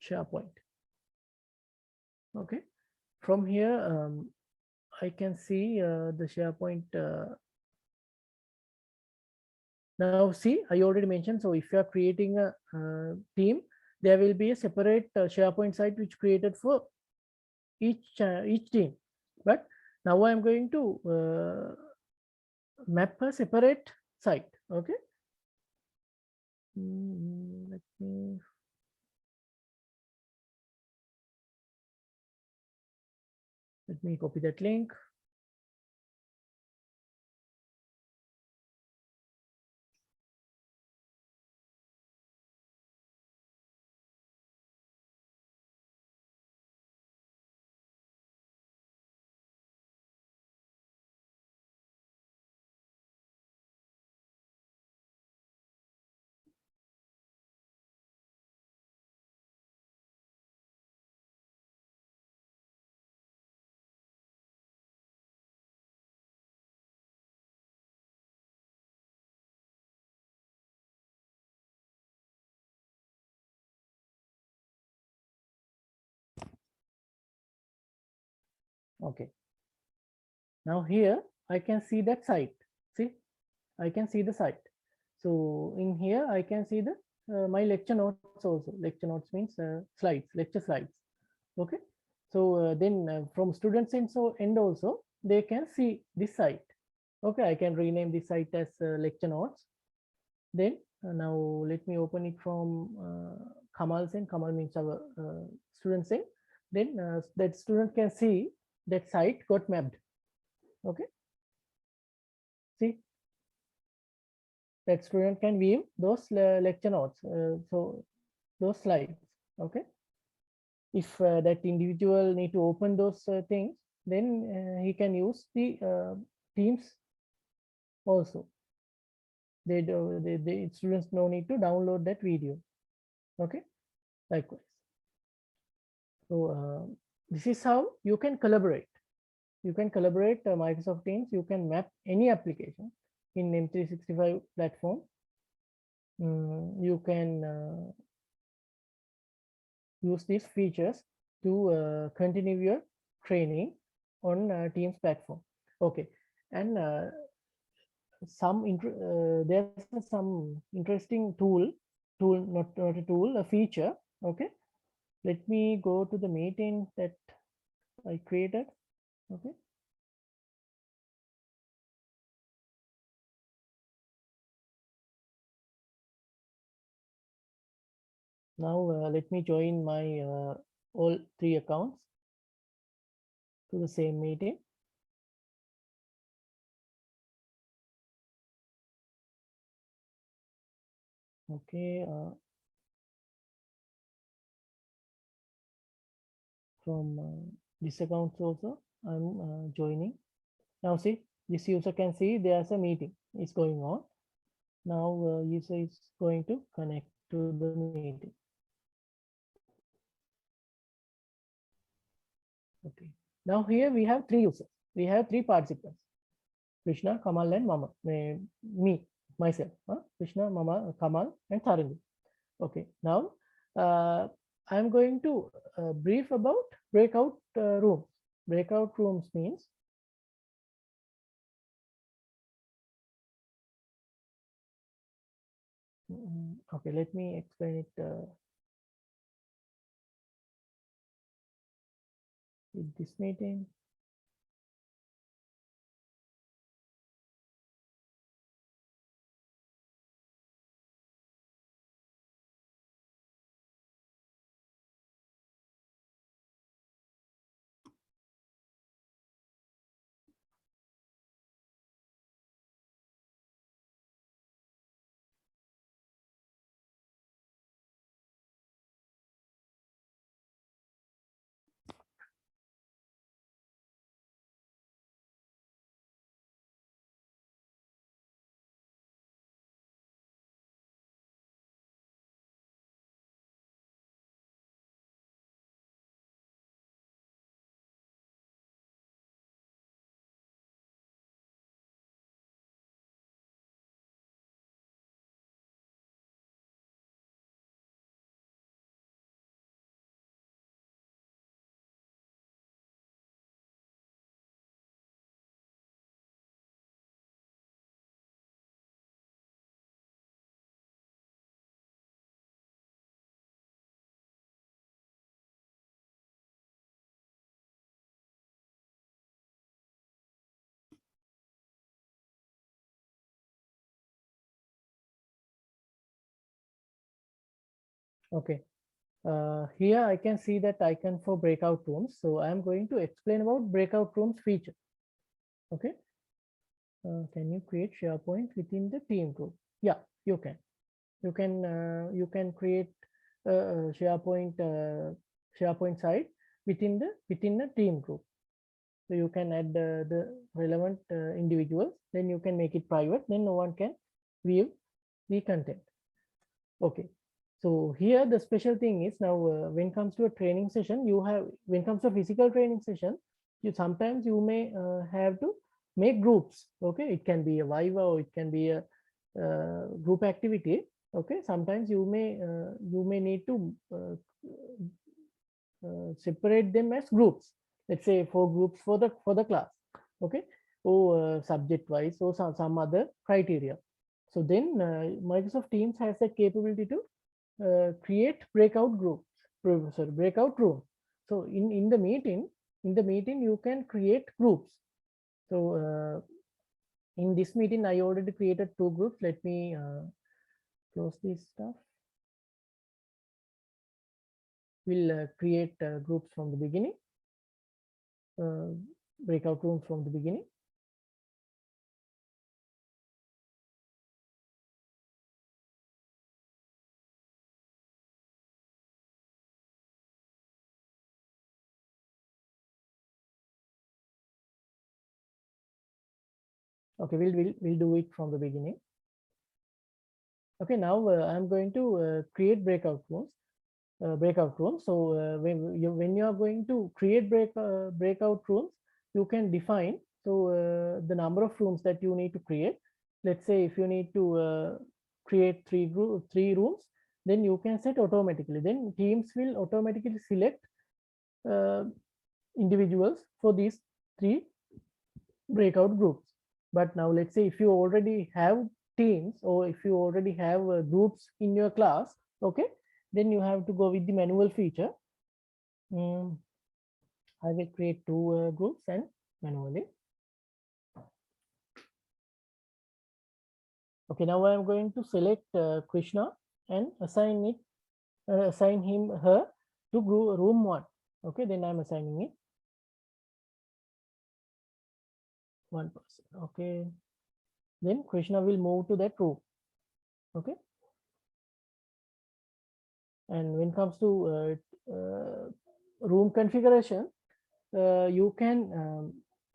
SharePoint. Okay, from here I can see the SharePoint. Now see, I already mentioned, so if you are creating a team, there will be a separate SharePoint site which created for each team. But now I'm going to map a separate site. Okay, let me copy that link. Okay, now here I can see that site. See, I can see the site. So in here I can see the my lecture notes also. Lecture notes means slides, lecture slides. Okay, so then from students end also they can see this site. Okay, I can rename this site as lecture notes. Then now let me open it from Kamal's end. Kamal means our students end. Then that student can see that site got mapped. Okay, see, that student can view those lecture notes, so those slides. Okay, if that individual need to open those things, then he can use the Teams also. The students no need to download that video. Okay, likewise. So this is how you can collaborate. You can collaborate Microsoft Teams. You can map any application in M365 platform. You can use these features to continue your training on Teams platform. Okay, and there's some interesting not a tool, a feature. Okay, let me go to the meeting that I created. Okay, now let me join my all 3 accounts to the same meeting. Okay, from this account also I'm joining. Now see, this user can see there's a meeting is going on. Now user is going to connect to the meeting. Okay, now here we have 3 users. We have 3 participants: Krishna, Kamal, and Mama. Me, myself. Krishna, Mama, Kamal, and Tharani. Okay, now I'm going to brief about breakout rooms. Breakout rooms means Okay, let me explain it with this meeting. Okay, here I can see that icon for breakout rooms. So I'm going to explain about breakout rooms feature. Okay, can you create SharePoint within the team group? Yeah, you can. You can create SharePoint SharePoint site within a team group. So you can add the relevant individuals. Then you can make it private. Then no one can view the content. Okay. So here the special thing is now when it comes to a training session, when it comes to a physical training session, sometimes you may have to make groups. Okay, it can be a Viva or it can be a group activity. Okay, sometimes you may need to separate them as groups. Let's say 4 groups for the class. Okay, or subject wise or some other criteria. So then Microsoft Teams has the capability to create breakout groups, breakout room. So in the meeting you can create groups. So in this meeting I already created 2 groups. Let me close this stuff. We'll create groups from the beginning, breakout rooms from the beginning. Okay, we'll do it from the beginning. Okay, now I'm going to create breakout rooms. So when you are going to create breakout rooms, you can define the number of rooms that you need to create. Let's say if you need to create 3 rooms, then you can set automatically. Then Teams will automatically select individuals for these 3 breakout groups. But now let's say if you already have teams or if you already have groups in your class, okay, then you have to go with the manual feature. I will create 2 groups and manually. Okay, now I am going to select Krishna and assign her to room 1. Okay, then I'm assigning it 1 person. Okay, then Krishna will move to that room. Okay, and when it comes to room configuration, you can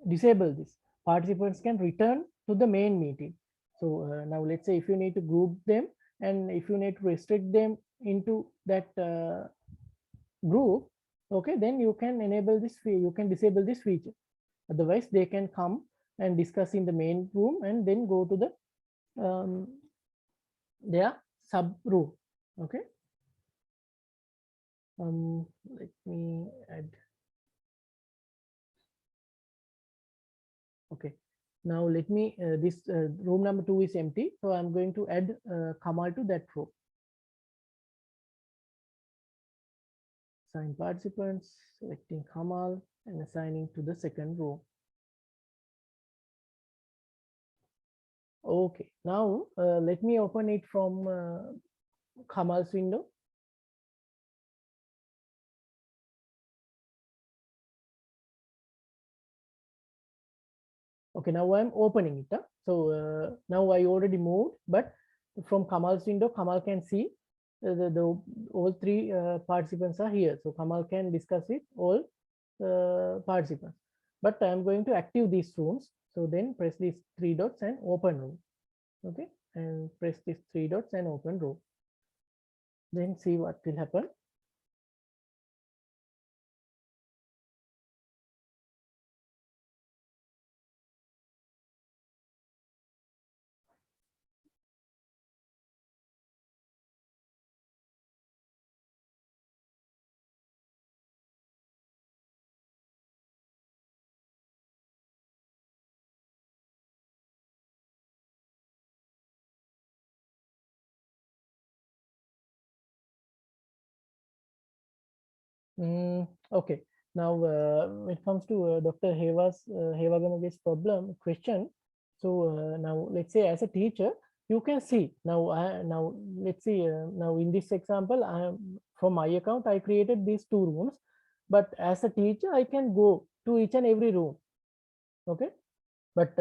disable this. Participants can return to the main meeting. So now let's say if you need to group them and if you need to restrict them into that group, okay, then you can enable this, you can disable this feature. Otherwise they can come and discuss in the main room and then go to the their sub room. Okay, let me add. Okay, Now let me, this room number 2 is empty. So I'm going to add Kamal to that room. Assign participants, selecting Kamal and assigning to the second room. Okay, now let me open it from Kamal's window. Okay, now I'm opening it. So now I already moved, but from Kamal's window, Kamal can see all 3 participants are here. So Kamal can discuss with all participants. But I'm going to active these rooms. So then press these 3 dots and open room. Okay, and press these 3 dots and open room. Then see what will happen. Okay, now when it comes to Dr. Hewagamage's question. So now let's say as a teacher, you can see now. Now let's see now in this example, from my account I created these 2 rooms, but as a teacher I can go to each and every room. Okay, but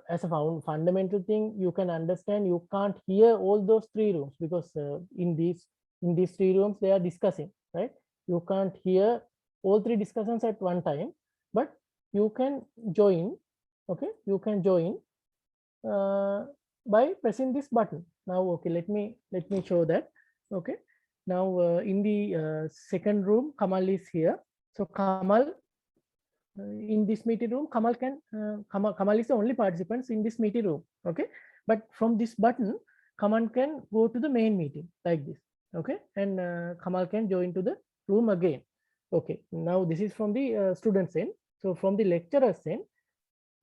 as a fundamental thing, you can understand you can't hear all those 3 rooms because in these 3 rooms they are discussing, right? You can't hear all 3 discussions at one time, but you can join. Okay, you can join by pressing this button. Now, okay, let me show that. Okay, now in the second room, Kamal is here. So Kamal, in this meeting room, Kamal is the only participants in this meeting room. Okay, but from this button, Kamal can go to the main meeting like this. Okay, and Kamal can join to the room again. Okay, now this is from the student's end. So from the lecturer's end,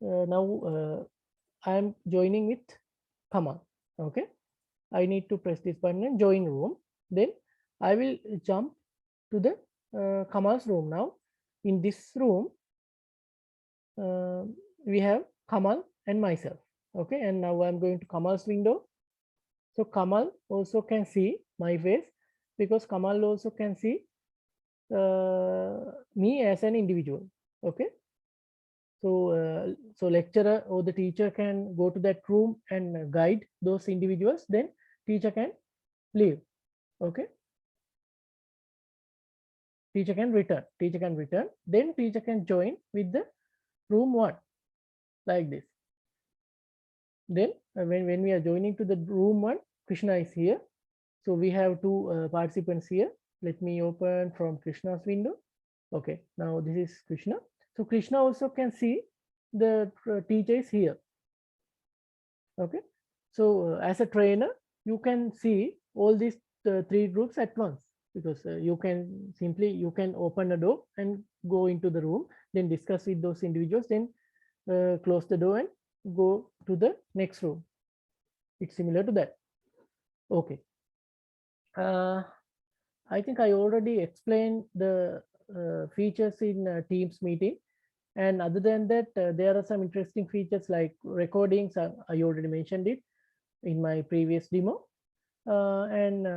now I am joining with Kamal. Okay, I need to press this button and join room. Then I will jump to the Kamal's room. Now in this room, we have Kamal and myself. Okay, and now I'm going to Kamal's window. So Kamal also can see my face because Kamal also can see me as an individual. Okay, so so lecturer or the teacher can go to that room and guide those individuals. Then teacher can leave. Okay, teacher can return. Then teacher can join with the room 1 like this. Then when we are joining to the room 1, Krishna is here. So we have 2 participants here. Let me open from Krishna's window. Okay, now this is Krishna. So Krishna also can see the teacher is here. Okay, so as a trainer, you can see all these 3 groups at once because you can open a door and go into the room, then discuss with those individuals, then close the door and go to the next room. It's similar to that. Okay. I think I already explained the features in Teams meeting. And other than that, there are some interesting features like recordings. I already mentioned it in my previous demo. And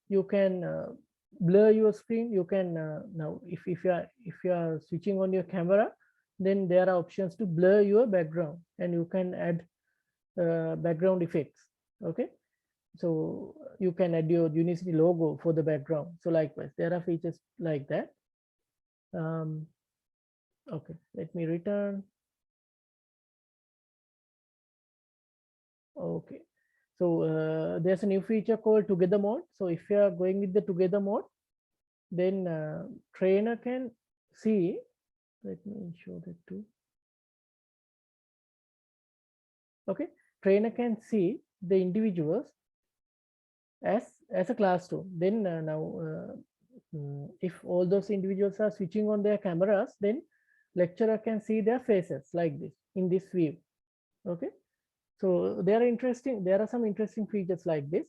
you can blur your screen. You can now, if you are switching on your camera, then there are options to blur your background, and you can add background effects. Okay, so you can add your university logo for the background. So likewise, there are features like that. Okay, let me return. Okay, so there's a new feature called together mode. So if you are going with the together mode, then trainer can see. Let me show that too. Okay, trainer can see the individuals as a classroom. Then now if all those individuals are switching on their cameras, then lecturer can see their faces like this in this view. Okay, so there are some interesting features like this.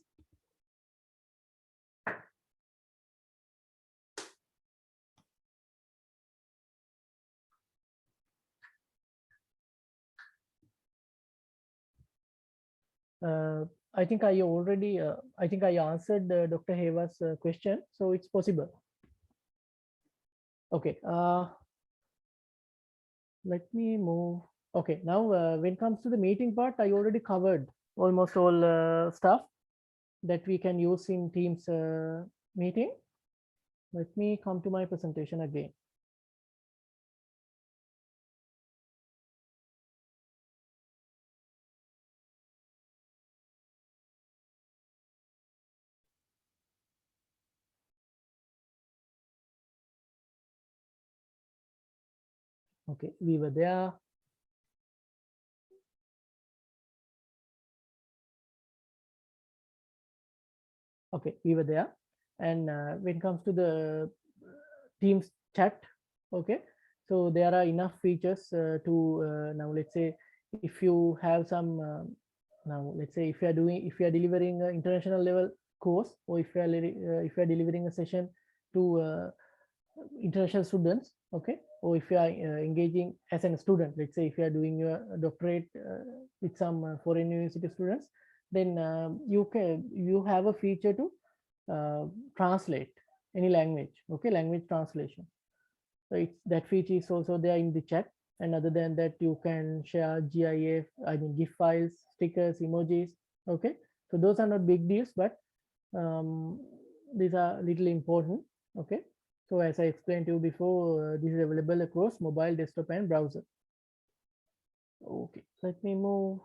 I think I answered Dr. Hewa's question, so it's possible. Okay, let me move. Okay, now when it comes to the meeting part, I already covered almost all stuff that we can use in Teams meeting. Let me come to my presentation again. Okay, we were there. Okay, we were there. And when it comes to the Teams chat, okay, so there are enough features to now let's say if you have some now let's say if you are delivering an international level course, or if you are delivering a session to international students, okay, or if you are engaging as a student, let's say if you are doing your doctorate with some foreign university students, then you have a feature to translate any language, okay, language translation. So it's, that feature is also there in the chat. And other than that, you can share GIF, I mean GIF files, stickers, emojis, okay. So those are not big deals, but these are little important, okay. So as I explained to you before, this is available across mobile, desktop, and browser. Okay, let me move.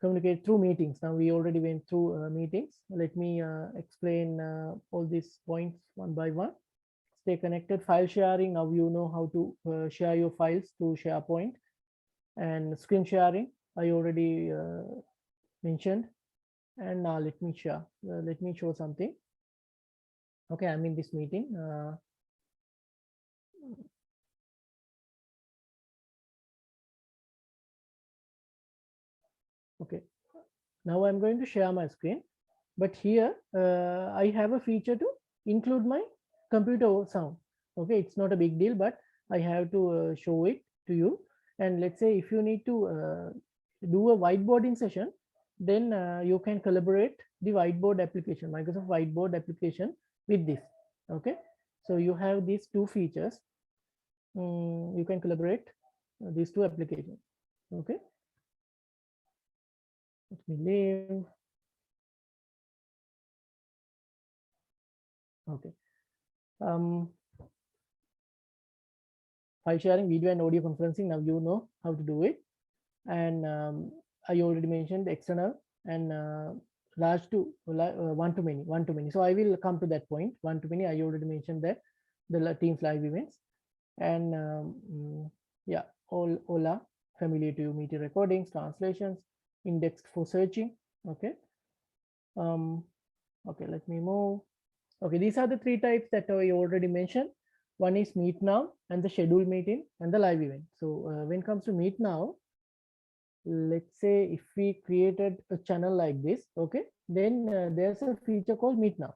Communicate through meetings. Now we already went through meetings. Let me explain all these points one by one. Stay connected. File sharing. Now you know how to share your files to SharePoint. And screen sharing, I already mentioned. And now let me share. Let me show something. Okay, I'm in this meeting. Okay, now I'm going to share my screen, but here I have a feature to include my computer sound. Okay, it's not a big deal, but I have to show it to you. And let's say if you need to do a whiteboarding session, then you can collaborate the whiteboard application, Microsoft Whiteboard application, with this. Okay, so you have these two features. You can collaborate these two applications. Okay, let me leave. Okay. File sharing, video and audio conferencing. Now you know how to do it. And I already mentioned external and large to one to many. So I will come to that point. One to many, I already mentioned that the Teams live events. And yeah, all are familiar to you. Meeting recordings, translations, indexed for searching. Okay. Okay, let me move. Okay, these are the three types that I already mentioned. One is Meet Now, and the scheduled meeting, and the live event. So when it comes to Meet Now, let's say if we created a channel like this, okay, then there's a feature called Meet Now.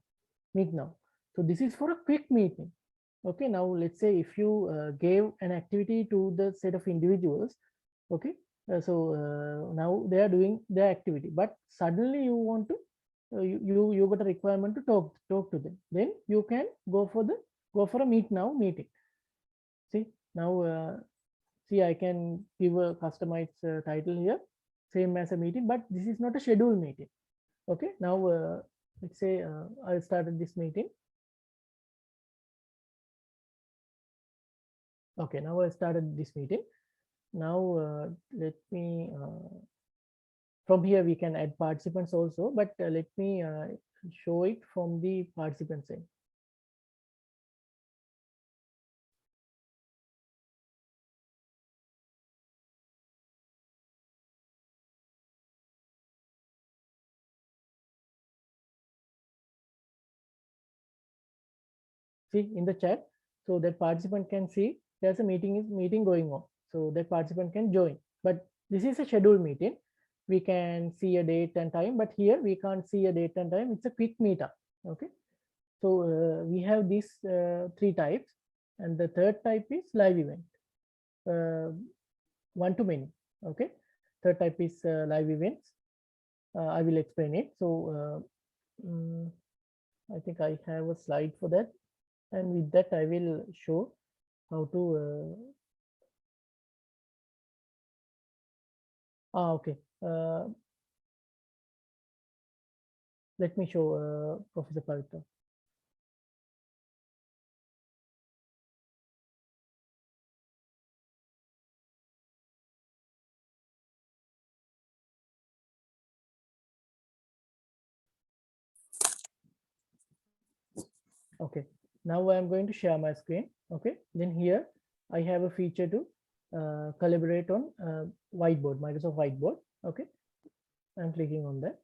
So this is for a quick meeting. Okay, now let's say if you gave an activity to the set of individuals, okay, so now they are doing their activity, but suddenly you want to you got a requirement to talk to them, then you can go for a Meet Now meeting. See now, see, I can give a customized title here, same as a meeting, but this is not a scheduled meeting. Okay, now let's say I started this meeting. Okay, now I started this meeting. Now let me from here we can add participants also, but let me show it from the participants end. See in the chat, so that participant can see there's a meeting going on, so that participant can join, but This is a scheduled meeting. We can see a date and time, but here we can't see a date and time. It's a quick meetup. Okay. So we have these 3 types, and the third type is live event, one to many. Okay. Third type is live events. I will explain it. So I think I have a slide for that, and with that I will show how to. Okay. Let me show Professor Pavitra. Okay, now I'm going to share my screen. Okay, then here I have a feature to collaborate on whiteboard, Microsoft Whiteboard. Okay, I'm clicking on that.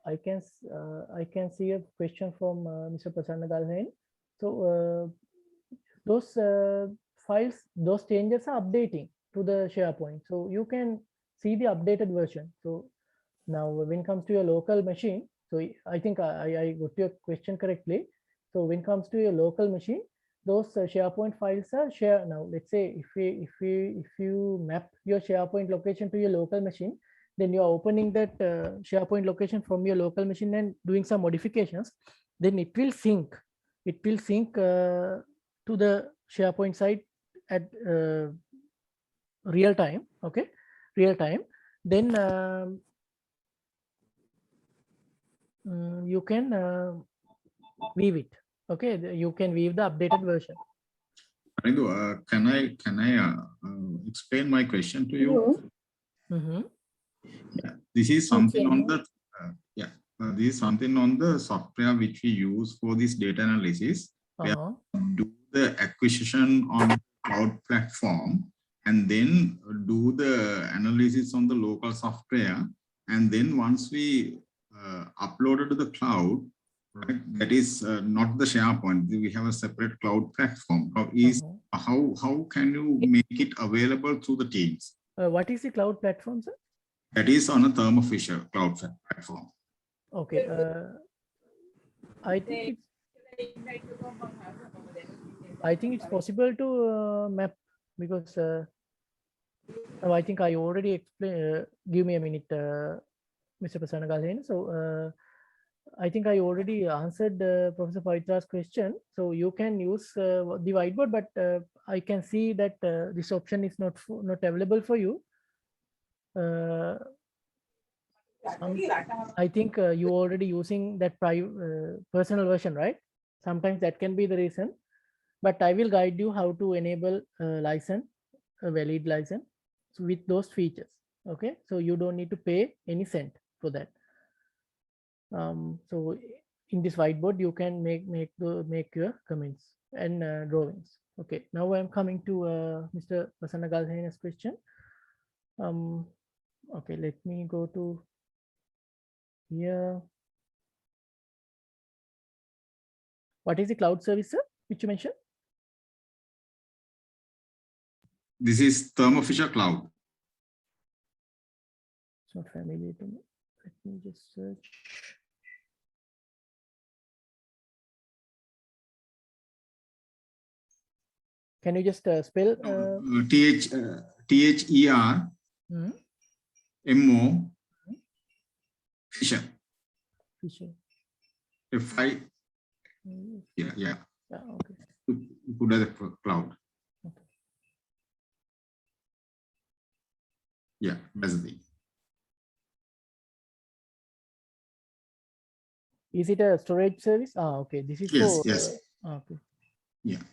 I can see a question from Mr. Prasanna Galhain. So those files, those changes are updating to the SharePoint. So you can see the updated version. So now when it comes to your local machine, so I think I got your question correctly. So when it comes to your local machine, those SharePoint files are shared. Now let's say if you map your SharePoint location to your local machine, then you are opening that SharePoint location from your local machine and doing some modifications, then it will sync. It will sync to the SharePoint site at real time. Okay, real time. Then you can weave it. Okay, you can weave the updated version. Can I explain my question to you? Mm-hmm. Yeah, this is something on the this is something on the software which we use for this data analysis. We have to do the acquisition on the cloud platform and then do the analysis on the local software. And then once we upload it to the cloud, right, that is not the SharePoint. We have a separate cloud platform. How can you make it available through the Teams? What is the cloud platform, sir? That is on a Thermo Fisher cloud platform. Okay. I think it's possible to map, because I think I already explained. Give me a minute, Mr. Prasanna Galhain. So I think I already answered Professor Pavitra's question. So you can use the whiteboard, but I can see that this option is not available for you. I think you already using that personal version, right? Sometimes that can be the reason, but I will guide you how to enable a valid license with those features. Okay, so you don't need to pay any cent for that. So in this whiteboard you can make your comments and drawings. Okay, now I'm coming to Mr. Prasanna Galhain's question. Okay, let me go to here. What is the cloud service, sir, which you mentioned? This is Thermo Fisher Cloud. It's not familiar to me. Let me just search. Can you just spell? THER MO Fisher. Fisher. F5. Yeah. Okay. Put as a cloud. Okay. Yeah, that's the thing. Is it a storage service? Okay. This is yes. Okay. Yeah.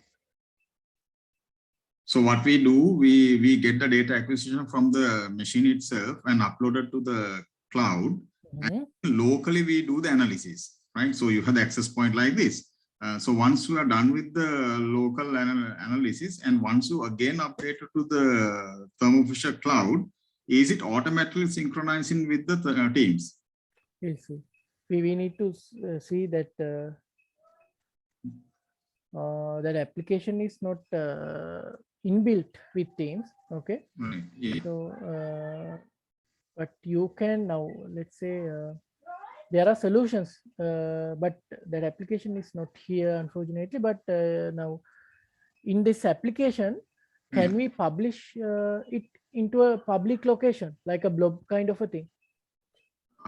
So what we do, we get the data acquisition from the machine itself and upload it to the cloud. And locally we do the analysis, right? So you have the access point like this. So once you are done with the local analysis, and once you again update it to the Thermo Fisher cloud, is it automatically synchronizing with the teams? Yes, we need to see that that application is not inbuilt with Teams. Okay. Right. Yeah. So, but you can now, let's say, there are solutions, but that application is not here, unfortunately. But now, in this application, can we publish it into a public location, like a blob kind of a thing?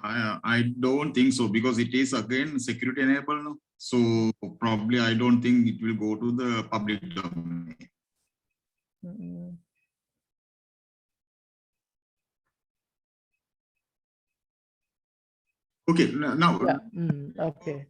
I don't think so, because it is again security enabled. No? So probably I don't think it will go to the public domain. Okay, now okay.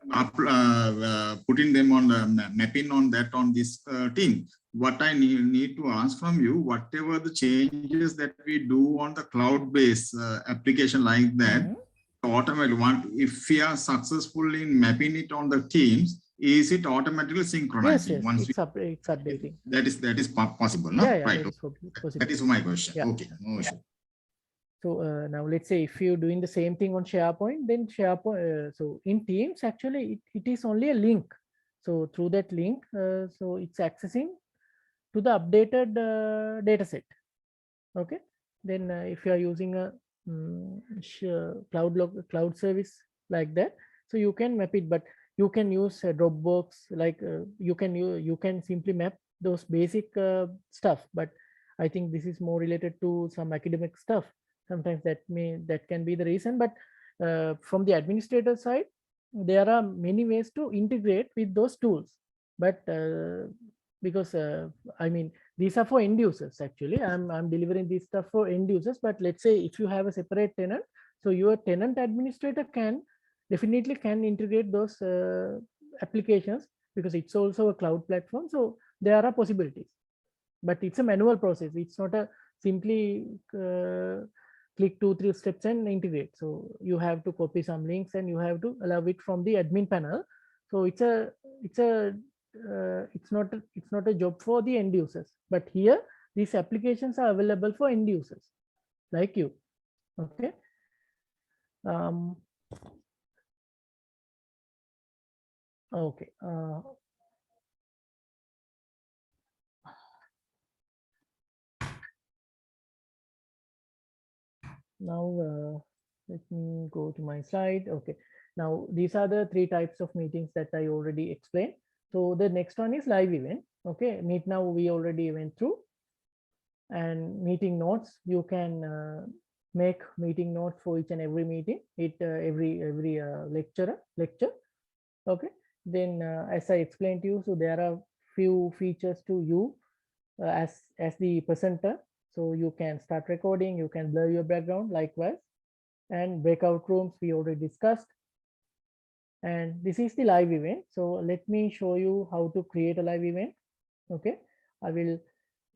Putting them on the mapping on that on this team. What I need to ask from you, whatever the changes that we do on the cloud-based application like that, automatically if we are successful in mapping it on the teams, is it automatically synchronizing? Yes, once it's updating. That is possible, no? Yeah, Right. That is my question. Yeah. Okay, no issue. So now let's say if you're doing the same thing on SharePoint, then SharePoint, so in Teams, actually it is only a link. So through that link, so it's accessing to the updated data set. Okay. Then if you are using a cloud service like that, so you can map it, but you can use Dropbox, like you can simply map those basic stuff. But I think this is more related to some academic stuff. Sometimes that can be the reason, but from the administrator side, there are many ways to integrate with those tools. But because I mean, these are for end users. Actually, I'm delivering this stuff for end users. But let's say if you have a separate tenant, so your tenant administrator definitely can integrate those applications, because it's also a cloud platform. So there are possibilities, but it's a manual process. It's not a simply click 2-3 steps and integrate. So you have to copy some links and you have to allow it from the admin panel. So it's not a job for the end users. But here these applications are available for end users like you. Okay. Okay. Now let me go to my slide. Okay, now these are the 3 types of meetings that I already explained. So the next one is live event. Okay, Meet Now we already went through. And meeting notes, you can make meeting notes for each and every meeting, every lecture. Okay, then as I explained to you, so there are few features to you as the presenter. So you can start recording, you can blur your background likewise, and breakout rooms we already discussed. And this is the live event. So let me show you how to create a live event. Okay, I will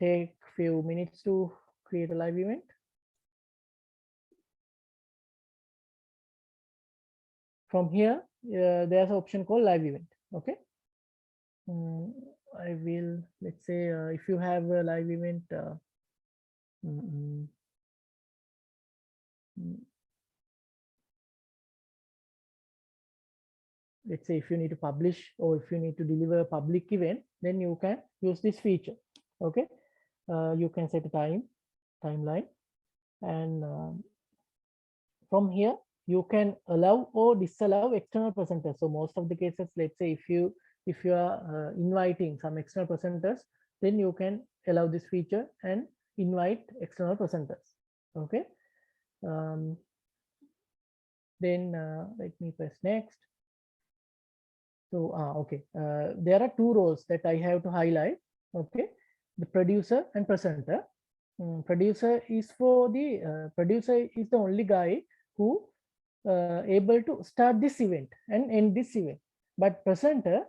take few minutes to create a live event. From here, there's an option called live event. Okay, I will, let's say if you have a live event, let's say if you need to publish or if you need to deliver a public event, then you can use this feature. Okay, you can set a timeline, and from here you can allow or disallow external presenters. So most of the cases, let's say if you are inviting some external presenters, then you can allow this feature and invite external presenters. Okay, then let me press next. So okay, there are 2 roles that I have to highlight. Okay, the producer and presenter. Producer is for the producer is the only guy who able to start this event and end this event, but presenter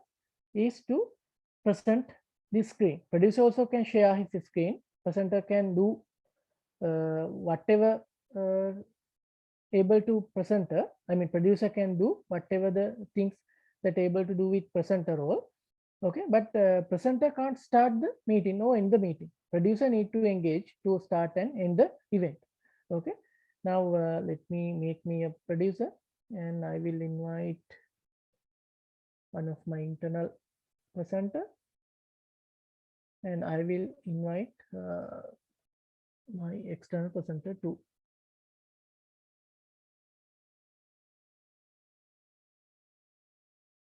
is to present this screen. Producer also can share his screen. Presenter can do whatever able to presenter. I mean, producer can do whatever the things that able to do with presenter role. Okay, but presenter can't start the meeting or end the meeting. Producer need to engage to start and end the event. Okay, now let me make me a producer, and I will invite one of my internal presenter, and I will invite my external presenter too.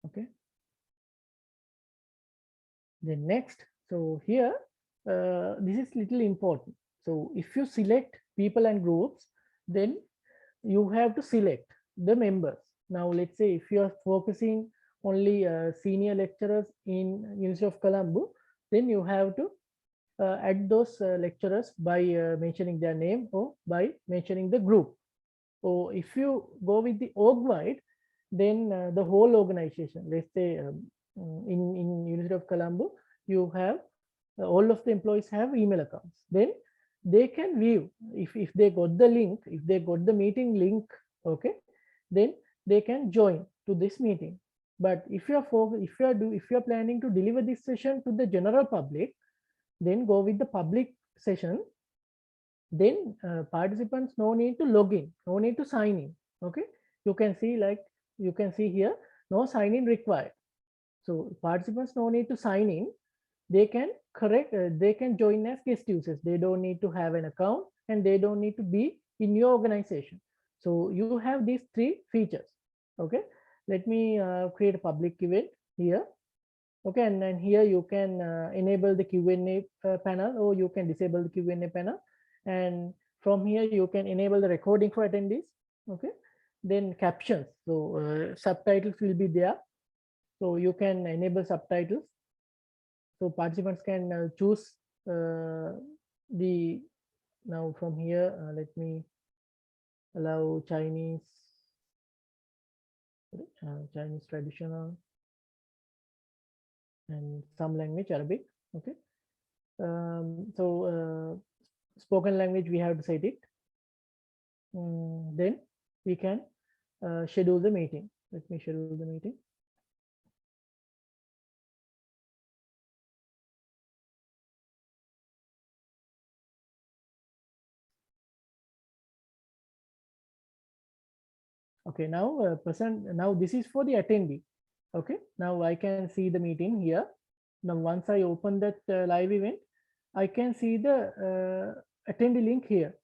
Okay. Then next, so here, this is little important. So if you select people and groups, then you have to select the members. Now, let's say if you are focusing only senior lecturers in University of Colombo, then you have to add those lecturers by mentioning their name or by mentioning the group. Or if you go with the org-wide, then the whole organization, let's say in University of Colombo, you have all of the employees have email accounts. Then they can view if they got the link, if they got the meeting link, okay, then they can join to this meeting. But if you are planning to deliver this session to the general public, then go with the public session. Then participants no need to log in, no need to sign in. Okay, you can see here, no sign in required. So participants no need to sign in. They can they can join as guest users. They don't need to have an account, and they don't need to be in your organization. So you have these three features. Okay, let me create a public event here. Okay, and then here you can enable the Q&A panel, or you can disable the Q&A panel. And from here you can enable the recording for attendees. Okay, then captions. So subtitles will be there. So you can enable subtitles. So participants can choose now from here, let me allow Chinese traditional, and some language, Arabic. Okay. So spoken language, we have to set it. Then we can schedule the meeting. Let me schedule the meeting. Okay, now now this is for the attendee. Okay, now I can see the meeting here. Now once I open that live event, I can see the attendee link here.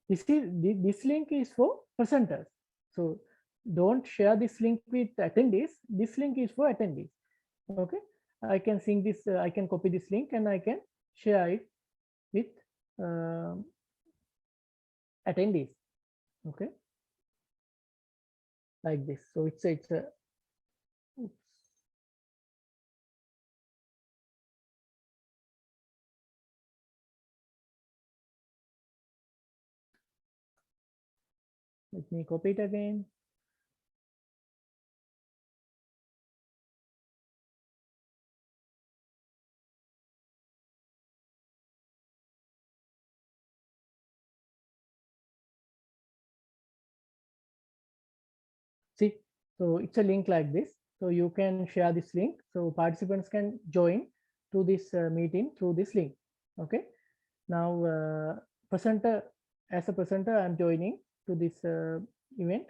This link is for presenters. So don't share this link with attendees. This link is for attendees. Okay, I can sync this. I can copy this link and I can share it with attendees. Okay, like this. So it's a oops. Let me copy it again. See, so it's a link like this. So you can share this link. So participants can join to this meeting through this link. Okay. Now as a presenter, I'm joining to this event.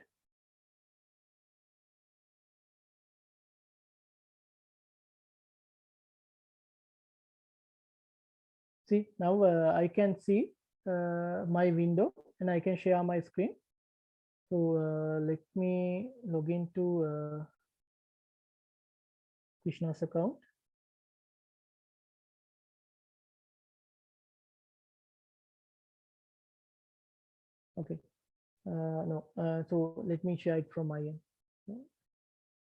See, now I can see my window and I can share my screen. So let me log into Krishna's account. Okay. No, so let me share it from my end.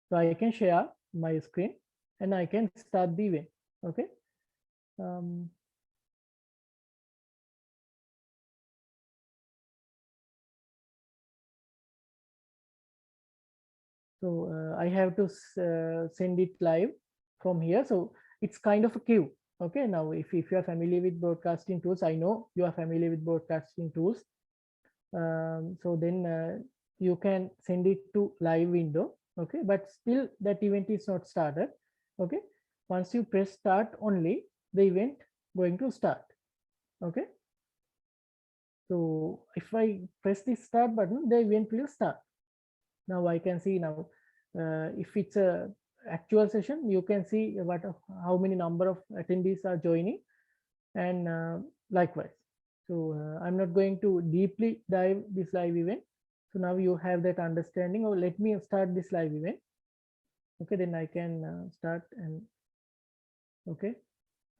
So I can share my screen and I can start the event. Okay. So I have to send it live from here. So it's kind of a queue. Okay. Now, if you are familiar with broadcasting tools, I know you are familiar with broadcasting tools. So then you can send it to live window. Okay, but still that event is not started. Okay, once you press start only, the event going to start. Okay, so if I press the start button, the event will start. Now I can see now, if it's a actual session, you can see how many number of attendees are joining, and likewise. So I'm not going to deeply dive this live event. So now you have that understanding. Or let me start this live event. Okay, then I can start, and okay,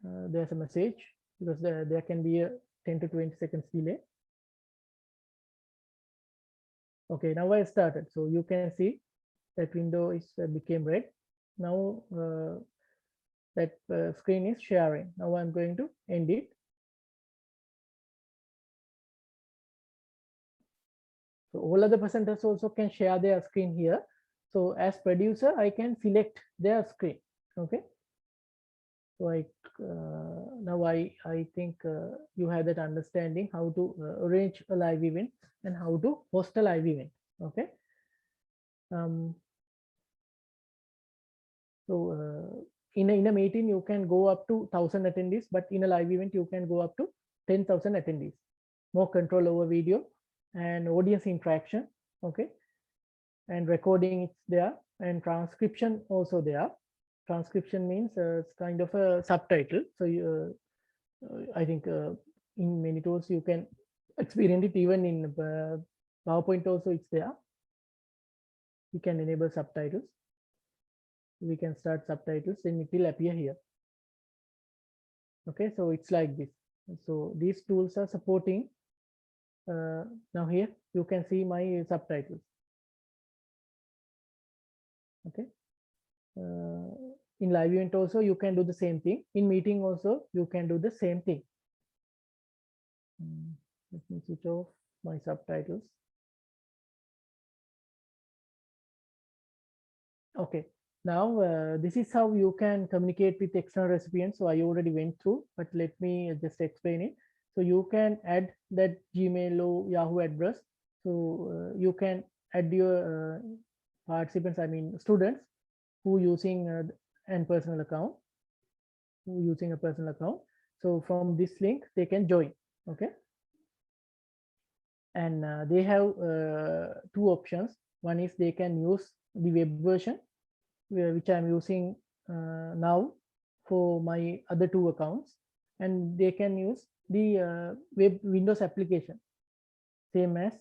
there's a message, because there can be a 10 to 20 seconds delay. Okay, now I started. So you can see that window is became red. Now that screen is sharing. Now I'm going to end it. So all other presenters also can share their screen here. So as producer, I can select their screen. Okay. So now I think you have that understanding how to arrange a live event and how to host a live event. Okay. So in a meeting, you can go up to 1,000 attendees, but in a live event, you can go up to 10,000 attendees. More control over video and audience interaction. Okay. And recording it's there, and transcription also there. Transcription means it's kind of a subtitle. So I think in many tools you can experience it. Even in PowerPoint also it's there. You can enable subtitles. We can start subtitles, then it will appear here. Okay, so it's like this. So these tools are supporting. Now here you can see my subtitles. Okay. In live event also you can do the same thing. In meeting also you can do the same thing. Let me switch off my subtitles. Okay, now this is how you can communicate with external recipients. So I already went through, but let me just explain it. So you can add that Gmail or Yahoo address. So you can add your participants, I mean students, who using an personal account, using a personal account. So from this link they can join. Okay, and they have two options. One is they can use the web version, which I'm using now for my other two accounts, and they can use the web Windows application, same as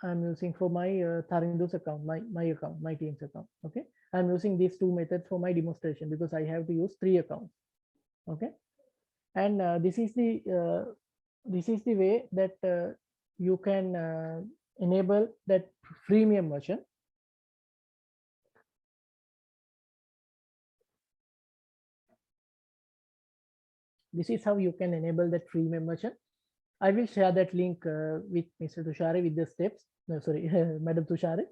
I'm using for my Tarindu's account, my account, my team's account. Okay, I'm using these two methods for my demonstration because I have to use 3 accounts. Okay, and this is the way that you can enable that freemium version. This is how you can enable that freemium version. I will share that link with Mr. Tushari with the steps. No, sorry, Madam Tushari,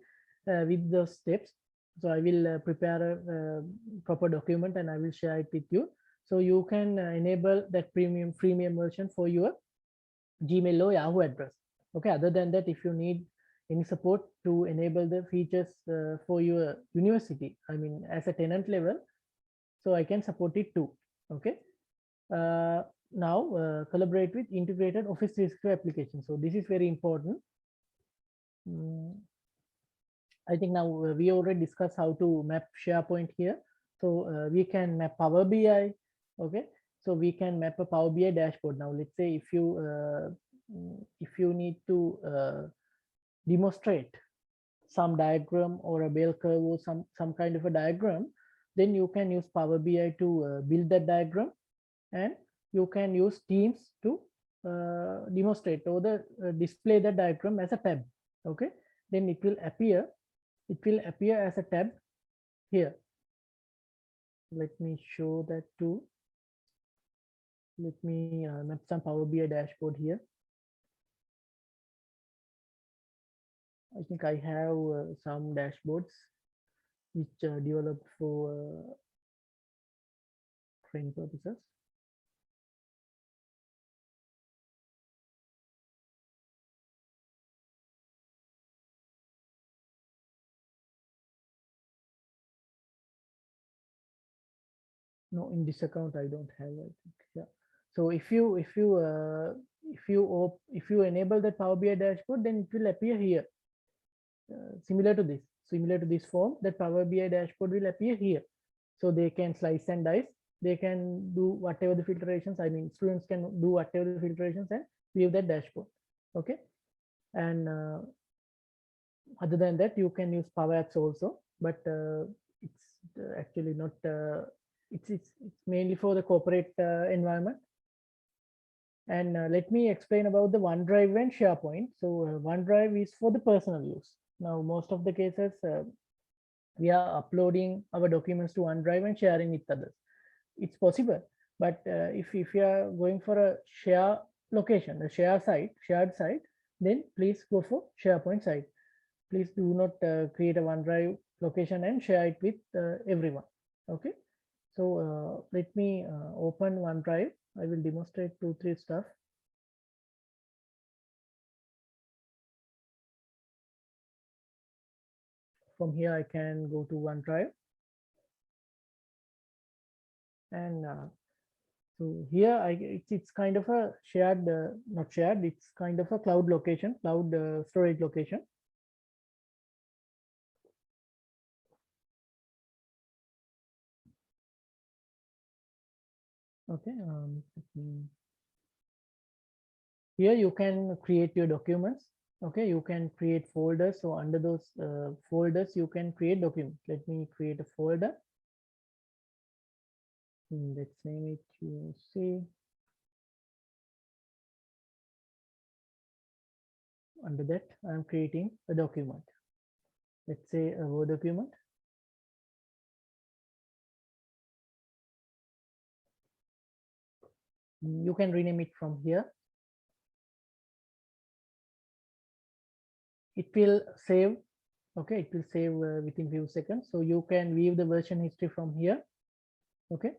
with the steps. So I will prepare a proper document and I will share it with you. So you can enable that freemium version for your Gmail or Yahoo address. Okay. Other than that, if you need any support to enable the features for your university, I mean, as a tenant level, so I can support it too. Okay. Now collaborate with integrated Office 365 application. So this is very important. I think now we already discussed how to map SharePoint here. So we can map Power BI. Okay, so we can map a Power BI dashboard. Now let's say if you need to demonstrate some diagram or a bell curve or some kind of a diagram, then you can use Power BI to build that diagram, and you can use Teams to demonstrate or display the diagram as a tab. Okay, then it will appear as a tab here. Let me show that too. Let me map some Power BI dashboard here. I think I have some dashboards which are developed for training purposes. No, in this account I don't have, I think. Yeah. So if you enable that Power BI dashboard, then it will appear here. Similar to this form, that Power BI dashboard will appear here. So they can slice and dice. They can do whatever the filtrations. I mean, students can do whatever the filtrations and view that dashboard. Okay. And other than that, you can use Power Apps also, but it's actually not. It's mainly for the corporate environment. And let me explain about the OneDrive and SharePoint. So OneDrive is for the personal use. Now, most of the cases, we are uploading our documents to OneDrive and sharing with others. It's possible, but if you are going for a share location, a shared site, then please go for SharePoint site. Please do not create a OneDrive location and share it with everyone. Okay. So let me open OneDrive. I will demonstrate 2-3 stuff. From here, I can go to OneDrive. And so here, it's kind of a shared, not shared, it's kind of a cloud location, cloud storage location. Okay. Here you can create your documents. Okay, you can create folders. So under those folders, you can create documents. Let me create a folder. Let's name it UoC. Under that, I'm creating a document. Let's say a Word document. You can rename it from here. It will save. Okay, it will save within few seconds. So you can view the version history from here. Okay.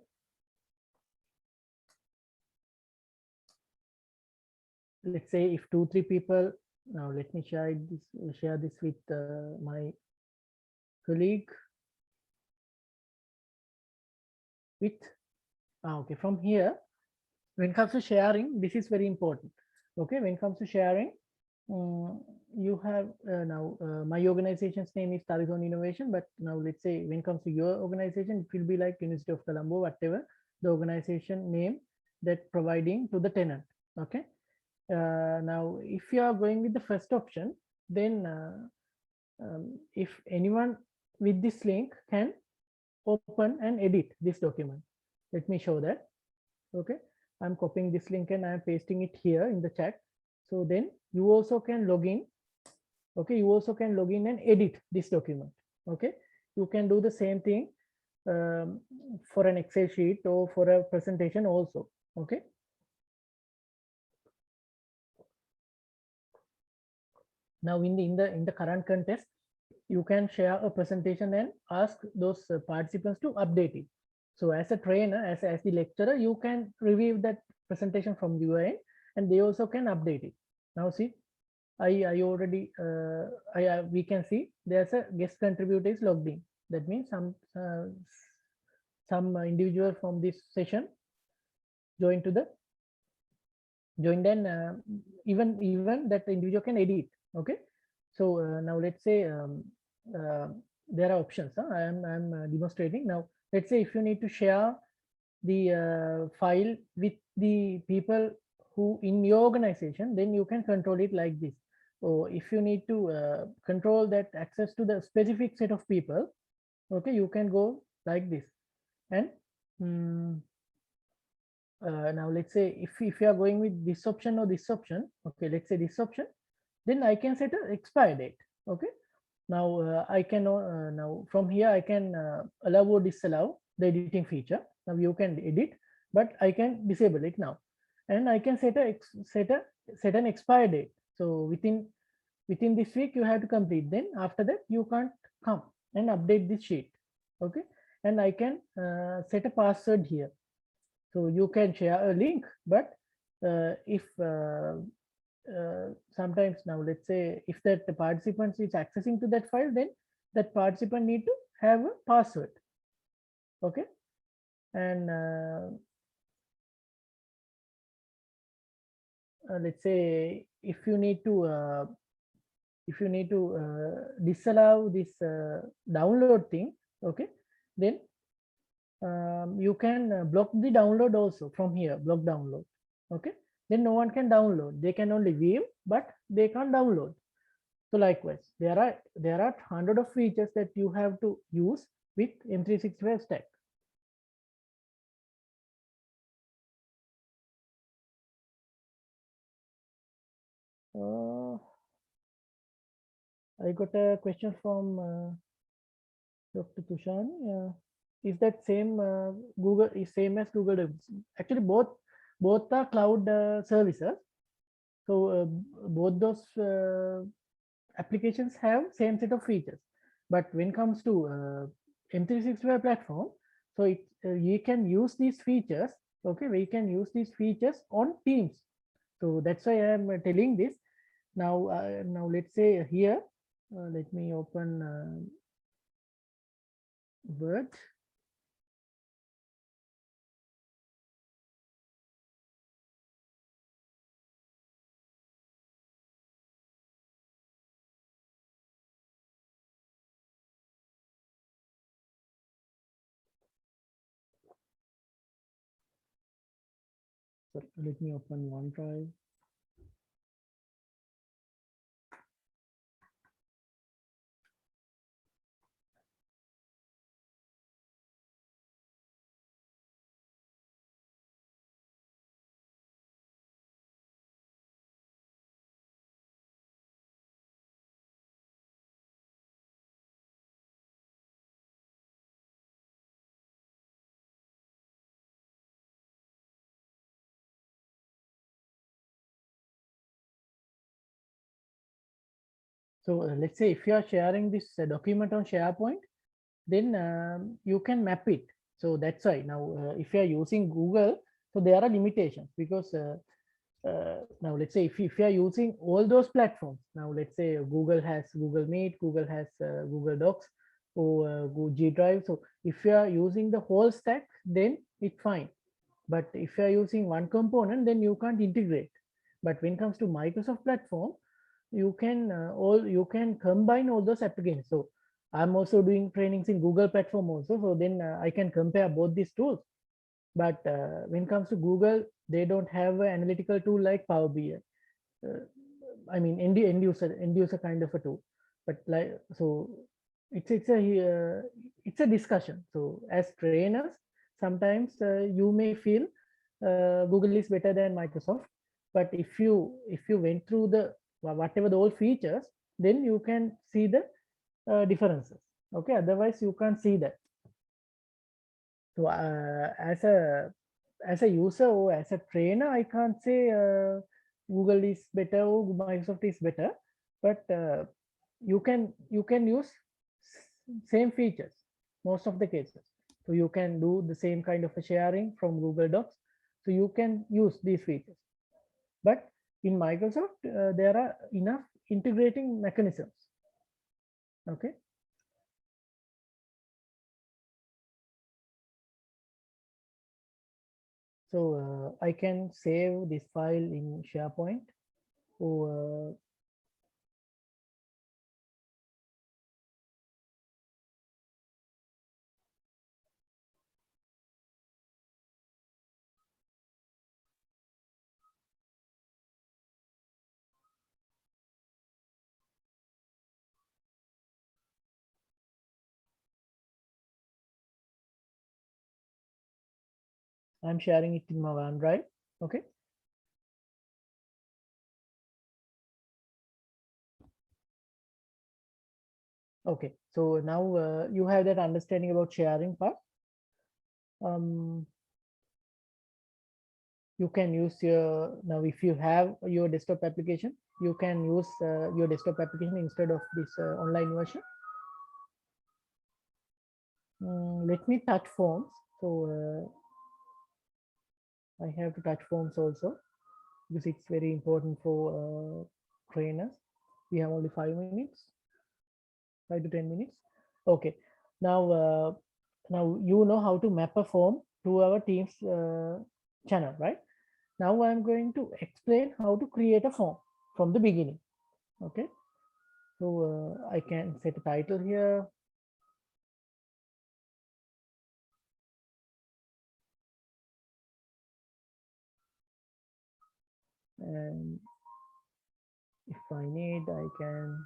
Let's say if 2-3 people. Now let me share this with my colleague. Okay, from here, when it comes to sharing, this is very important. Okay, when it comes to sharing, you have now my organization's name is Tarizon Innovation, but now let's say when it comes to your organization, it will be like University of Colombo, whatever the organization name that providing to the tenant. Okay. Now, if you are going with the first option, then if anyone with this link can open and edit this document. Let me show that. Okay, I'm copying this link and I'm pasting it here in the chat. So then you also can log in. Okay, you also can log in and edit this document. Okay, you can do the same thing for an Excel sheet or for a presentation also. Okay. Now in the current contest, you can share a presentation and ask those participants to update it. So as a trainer, as the lecturer, you can review that presentation from your end, and they also can update it. Now see, I already we can see there's a guest contributor is logged in. That means some individual from this session join, then even that individual can edit. Okay, so now let's say there are options. I'm demonstrating now. Let's say if you need to share the file with the people who in your organization, then you can control it like this. Or if you need to control that access to the specific set of people, okay, you can go like this. And now let's say if you are going with this option or this option, okay, let's say this option, then I can set an expire date. Okay, now I can now from here I can allow or disallow the editing feature. Now you can edit, but I can disable it now, and I can set an expire date. So within this week you have to complete. Then after that you can't come and update this sheet. Okay, and I can set a password here. So you can share a link, but if sometimes now let's say if that the participant is accessing to that file, then that participant need to have a password. Okay, And let's say if you need to disallow this download thing, okay, then you can block the download also from here, block download, okay, then no one can download. They can only view, but they can't download. So likewise, there are hundred of features that you have to use with M365 stack. I got a question from Dr. Tushan. Is that same Google is same as Google? Actually, both are cloud services. So both those applications have same set of features. But when it comes to M365 platform, so you can use these features. Okay, we can use these features on Teams. So that's why I am telling this. Now, let's say here, let me open Word. So let me open OneDrive. So let's say if you are sharing this document on SharePoint, then you can map it. So that's why now if you are using Google, so there are limitations because now let's say if you are using all those platforms, now let's say Google has Google Meet, Google has Google Docs, or Google G Drive. So if you are using the whole stack, then it's fine. But if you are using one component, then you can't integrate. But when it comes to Microsoft platform, you can combine all those applications. So I'm also doing trainings in Google platform also, so then I can compare both these tools. But when it comes to Google, they don't have an analytical tool like Power BI. I mean end user kind of a tool. But like, so it's a discussion. So as trainers, sometimes you may feel Google is better than Microsoft, but if you went through the whatever the old features, then you can see the differences. Okay, otherwise you can't see that. So as a user or as a trainer, I can't say Google is better or Microsoft is better, but you can use same features most of the cases. So you can do the same kind of a sharing from Google Docs. So you can use these features. But in Microsoft, there are enough integrating mechanisms. Okay. So I can save this file in SharePoint, or I'm sharing it in my OneDrive. Okay. Okay. So now you have that understanding about sharing part. You can use your, now if you have your desktop application, you can use your desktop application instead of this online version. Let me touch forms. So I have to touch forms also, because it's very important for trainers. We have only 5 minutes, 5 to 10 minutes. Okay. Now you know how to map a form to our Teams channel, right? Now I'm going to explain how to create a form from the beginning. Okay, so I can set a title here. And if I need, I can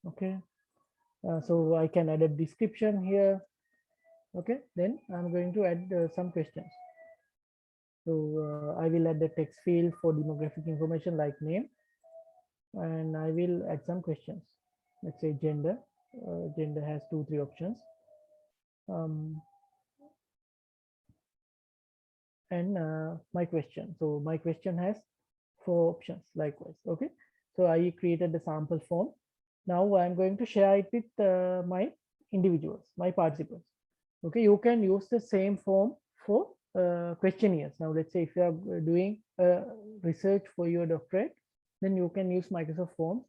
okay. So I can add a description here. Okay, then I'm going to add some questions. So I will add the text field for demographic information like name, and I will add some questions. Let's say gender. Gender has 2-3 options. And my question. So my question has 4 options likewise. Okay, so I created the sample form. Now I'm going to share it with my individuals, my participants. Okay, you can use the same form for questionnaires. Now let's say if you are doing research for your doctorate, then you can use Microsoft Forms.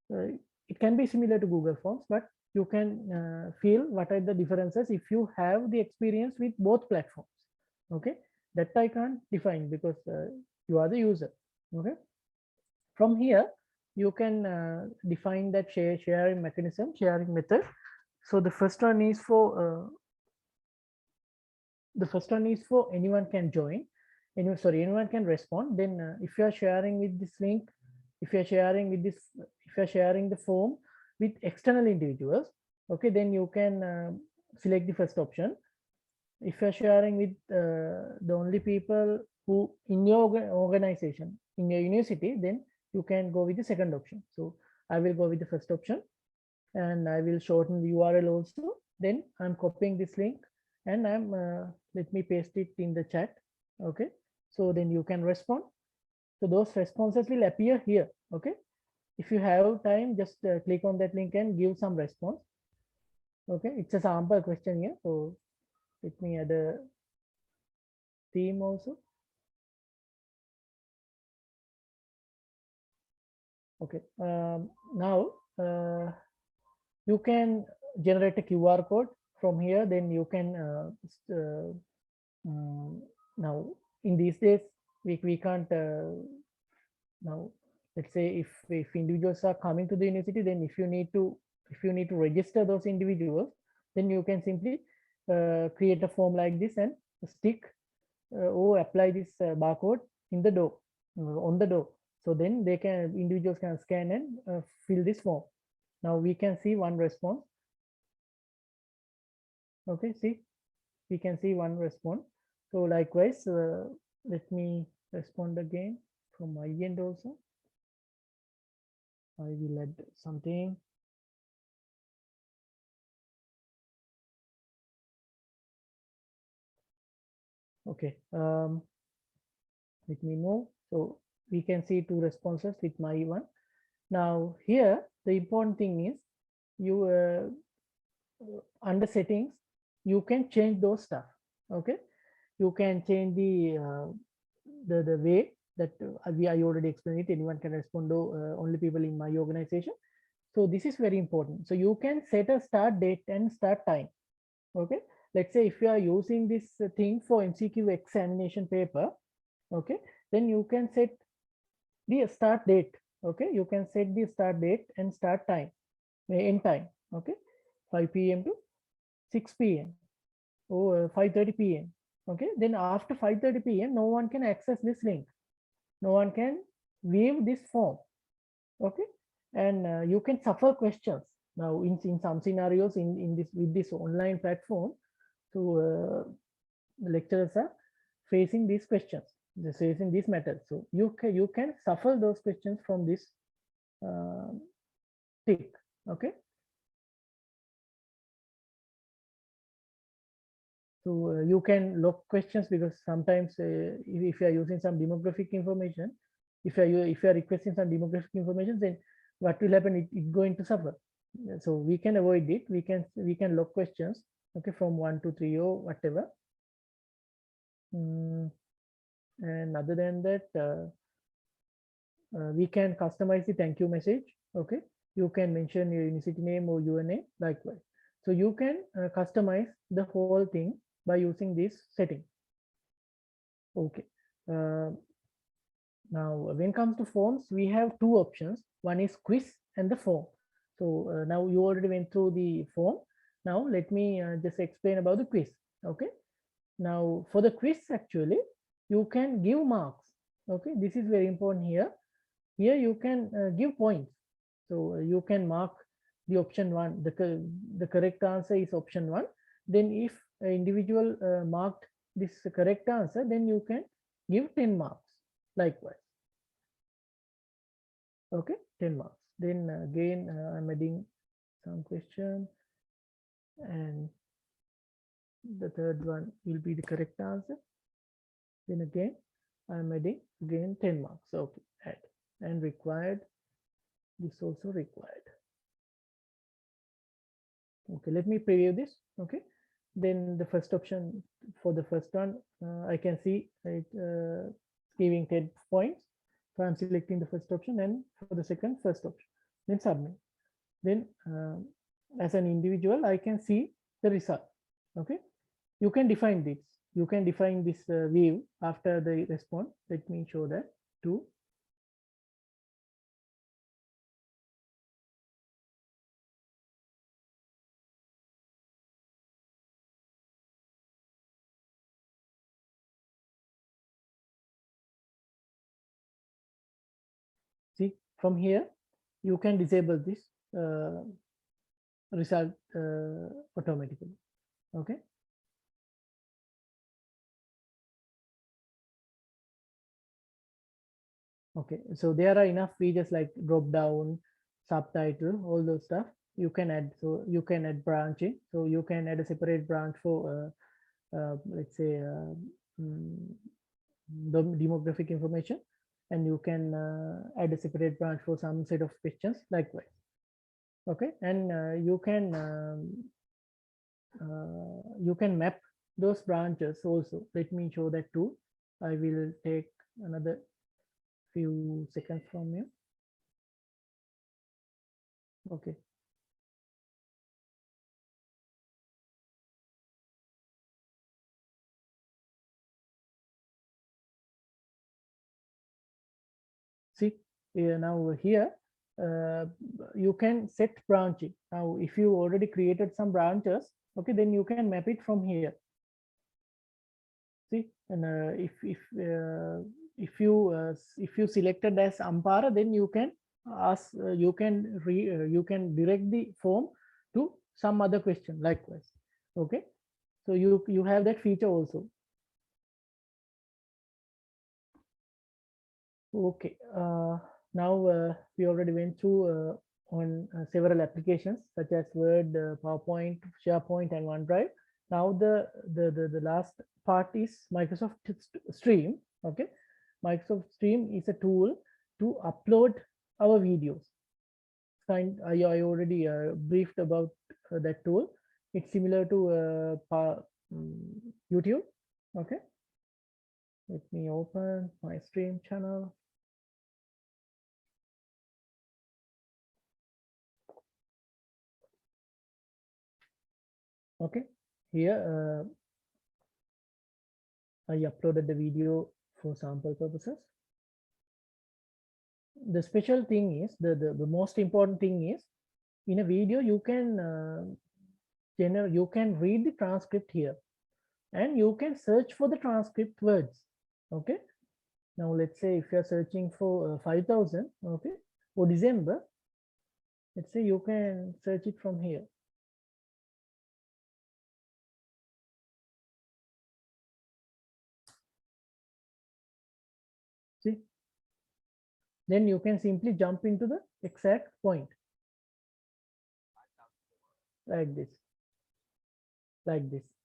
It can be similar to Google Forms, but you can feel what are the differences if you have the experience with both platforms. Okay, that I can't define because you are the user. Okay, from here you can define that sharing mechanism, sharing method. So the first one is for anyone can join, anyone can respond. Then if you are sharing with this link, if you are sharing the form with external individuals, okay, then you can select the first option. If you're sharing with the only people who in your organization, in your university, then you can go with the second option. So I will go with the first option, and I will shorten the URL also. Then I'm copying this link, and I'm let me paste it in the chat. Okay, so then you can respond. So those responses will appear here. Okay, if you have time, just click on that link and give some response. Okay, it's a sample question here, so let me add a theme also. Okay, now you can generate a QR code from here. Then you can now in these days we can't now let's say if individuals are coming to the university, then if you need to register those individuals, then you can simply create a form like this and stick or apply this barcode in the door on the door. So then individuals can scan and fill this form. Now we can see one response. Okay, see, we can see one response. So likewise, let me respond again from my end also. I will add something. Okay, let me move. So we can see 2 responses with my one. Now here the important thing is you under settings you can change those stuff. Okay, you can change the way that I already explained it. Anyone can respond to only people in my organization. So this is very important. So you can set a start date and start time. Okay, let's say if you are using this thing for MCQ examination paper, okay, then you can set the start date. Okay, you can set the start date and start time, end time. Okay, 5 p.m. to 6 p.m. or 5:30 p.m. Okay, then after 5:30 p.m. no one can access this link, no one can view this form. Okay, and you can suffer questions. Now in some scenarios in this with this online platform, so the lecturers are facing these questions, they're facing these matters. So you can suffer those questions from this tick. Okay, so you can lock questions because sometimes if you are using some demographic information, if you are requesting some demographic information, then what will happen? It's going to suffer. So we can avoid it. We can log questions, okay, from 1 to 3 or whatever. And other than that, we can customize the thank you message. Okay, you can mention your university name or your name likewise. So you can customize the whole thing by using this setting. Okay. Now, when it comes to forms, we have two options. One is quiz and the form. So now you already went through the form. Now let me just explain about the quiz. Okay. Now for the quiz, actually, you can give marks. Okay, this is very important here. Here you can give points. So you can mark the option 1. The correct answer is option 1. Then if an individual marked this correct answer, then you can give 10 marks likewise. Okay, 10 marks. Then again, I'm adding some question, and the third one will be the correct answer. Then again, I'm adding again 10 marks. Okay, add and required. This also required. Okay, let me preview this. Okay, then the first option for the first one, I can see it giving 10 points. So I'm selecting the first option, and for the second, first option, then submit. Then as an individual, I can see the result. Okay, you can define this. You can define this view after the response. Let me show that too. See, from here, you can disable this result automatically. Okay. Okay, so there are enough features like drop down, subtitle, all those stuff you can add. So you can add branching. So you can add a separate branch for, let's say, the demographic information, and you can add a separate branch for some set of questions likewise. Okay, and you can map those branches also. Let me show that too. I will take another few seconds from you. Okay. See, now here you can set branching. Now, if you already created some branches, okay, then you can map it from here. See, and if you selected as Ampara, then you can ask, you can direct the form to some other question likewise. Okay, so you have that feature also. Okay, now we already went through on several applications such as Word, PowerPoint, SharePoint, and OneDrive. Now the last part is Microsoft Stream. Okay, Microsoft Stream is a tool to upload our videos. I already briefed about that tool. It's similar to YouTube. Okay, let me open my Stream channel. Okay, here I uploaded the video for sample purposes. The special thing is, the most important thing is, in a video you can you can read the transcript here, and you can search for the transcript words. Okay, now let's say if you are searching for 5,000, okay, for December, let's say you can search it from here. See, then you can simply jump into the exact point like this.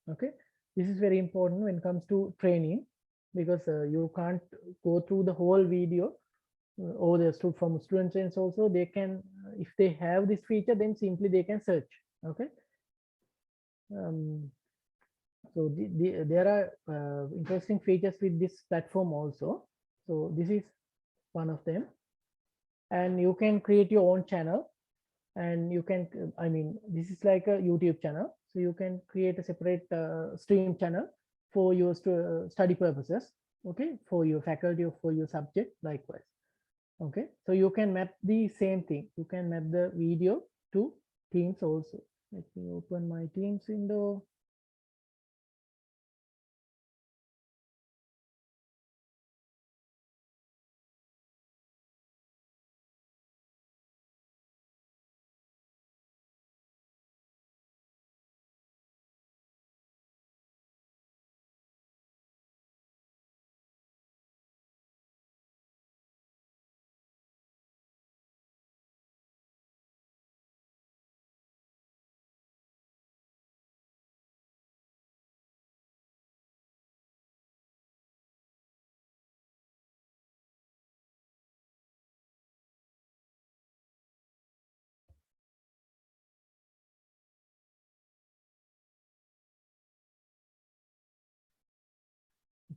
Okay, this is very important when it comes to training, because you can't go through the whole video or the from students also, they can, if they have this feature, then simply they can search. Okay. So there are interesting features with this platform also. So this is one of them. And you can create your own channel, and you can, I mean, this is like a YouTube channel. So you can create a separate stream channel for your study purposes. Okay, for your faculty or for your subject likewise. Okay, so you can map the same thing. You can map the video to Teams also. Let me open my Teams window.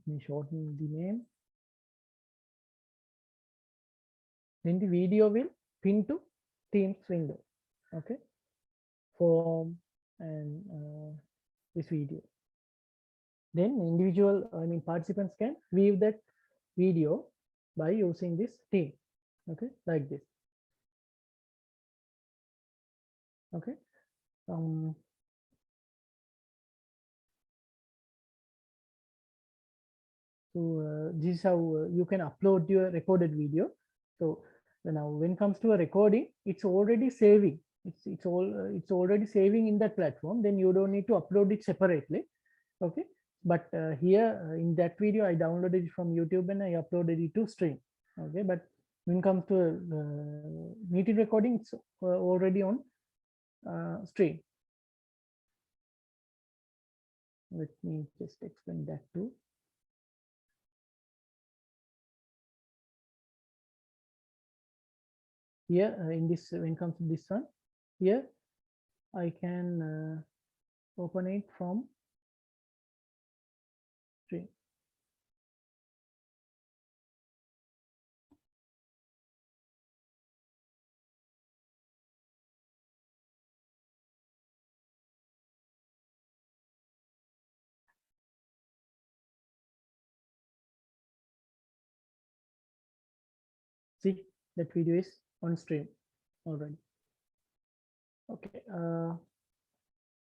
Let me shorten the name. Then the video will pin to Teams window. Okay, form and this video. Then individual, I mean, participants can view that video by using this team. Okay, like this. Okay. So this is how you can upload your recorded video. So now when it comes to a recording, it's already saving. It's already saving in that platform. Then you don't need to upload it separately. Okay. But here in that video, I downloaded it from YouTube and I uploaded it to stream. Okay. But when it comes to meeting recording, it's already on stream. Let me just explain that too. Here in this, when it comes to this one, here I can open it from stream. See, that video is on stream already. Okay.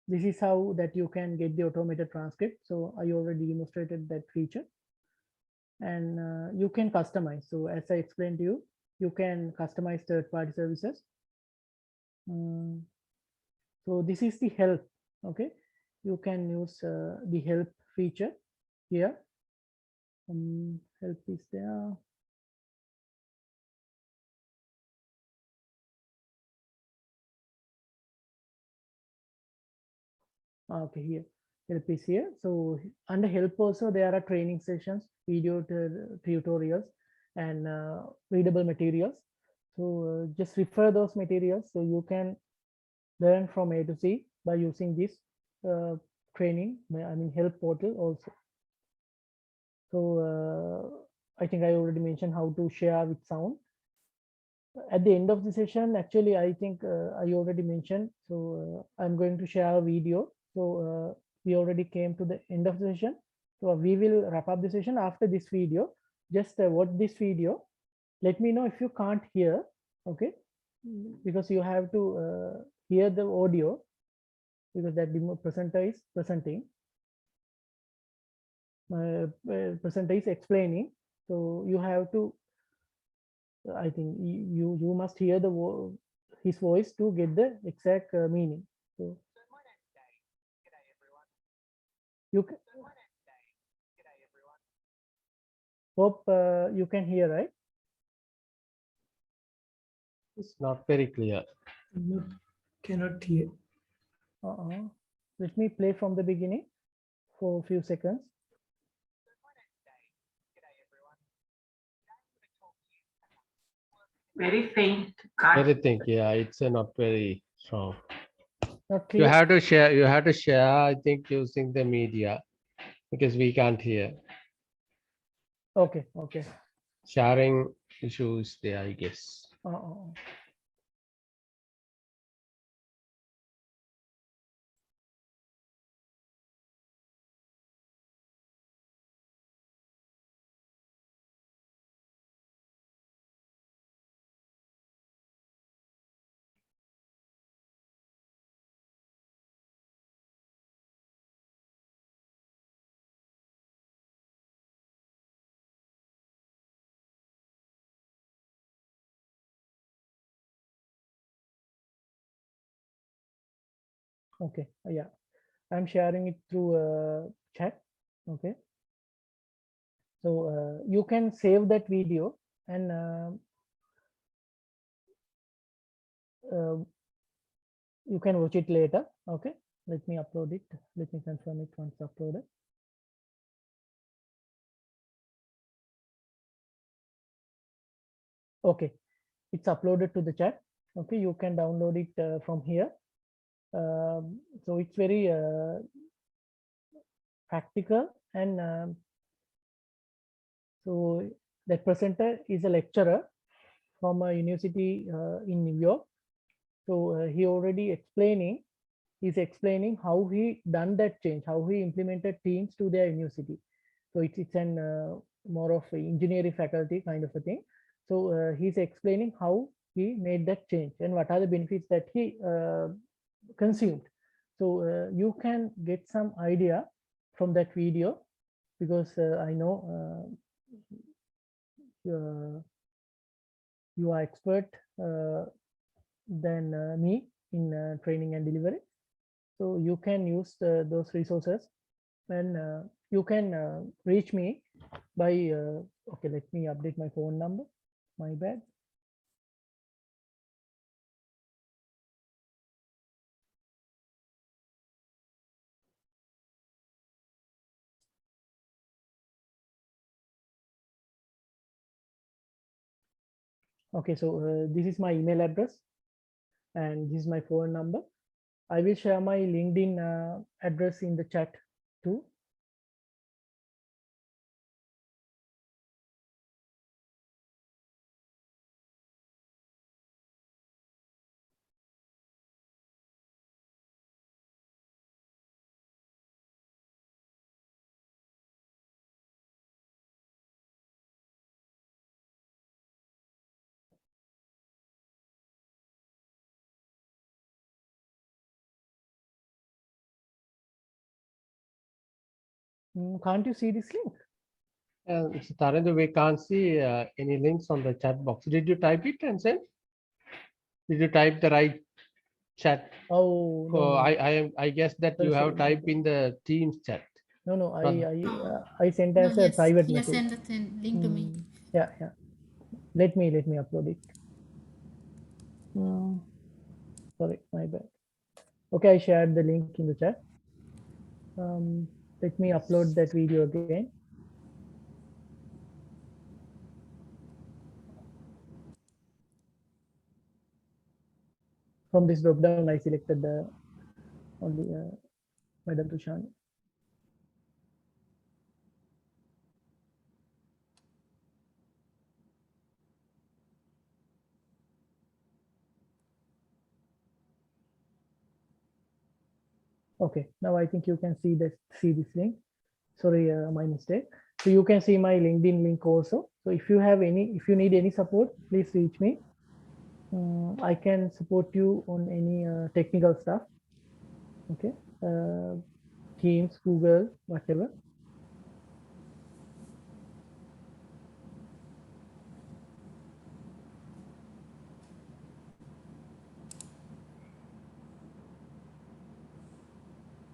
This is how that you can get the automated transcript. So I already demonstrated that feature, and you can customize. So as I explained to you, you can customize third-party services. So this is the help. Okay, you can use the help feature here. Help is there. Okay, here help is here. So under help also there are training sessions, video tutorials, and readable materials. So just refer those materials so you can learn from A to Z by using this training, I mean help portal also. So I think I already mentioned how to share with sound. At the end of the session, actually, I think I already mentioned. So I'm going to share a video. So we already came to the end of the session. So we will wrap up the session after this video. Just watch this video. Let me know if you can't hear. Okay, because you have to hear the audio because that the presenter is presenting. Presenter is explaining. So you have to. I think you must hear his voice to get the exact meaning. So you can, hope you can hear, right? It's not very clear. Cannot hear. Let me play from the beginning for a few seconds. Very faint. Can't. Everything, yeah, it's not very strong. Not You clear? have to share. You have to share. I think using the media because we can't hear. Okay, okay. Sharing issues there, I guess. Uh, okay, yeah. I'm sharing it through chat. Okay. So you can save that video and you can watch it later. Okay. Let me upload it. Let me confirm it once uploaded. Okay. It's uploaded to the chat. Okay. You can download it from here. So it's very practical and so that presenter is a lecturer from a university in New York. So he already he's explaining how he done that change, how he implemented Teams to their university. So it's an more of engineering faculty kind of a thing. So he's explaining how he made that change and what are the benefits that he consumed. So you can get some idea from that video because I know you are expert than me in training and delivery. So you can use those resources and you can reach me by, okay, let me update my phone number, my bad. Okay, so this is my email address and this is my phone number. I will share my LinkedIn address in the chat too. Can't you see this link? So Tarinder, we can't see any links on the chat box. Did you type it and send? Did you type the right chat? Oh, no, no. I guess that you have typed in the Teams chat. No, No. I sent No, as a yes, private he has message. sent the link to me. Yeah. Let me upload it. Sorry, my bad. Okay, I shared the link in the chat. Let me upload that video again. From this drop down, I selected the only Madam Tushani. Okay, now I think you can see this link. Sorry, my mistake. So you can see my LinkedIn link also. So if you need any support, please reach me. I can support you on any technical stuff. Okay, Teams, Google, whatever.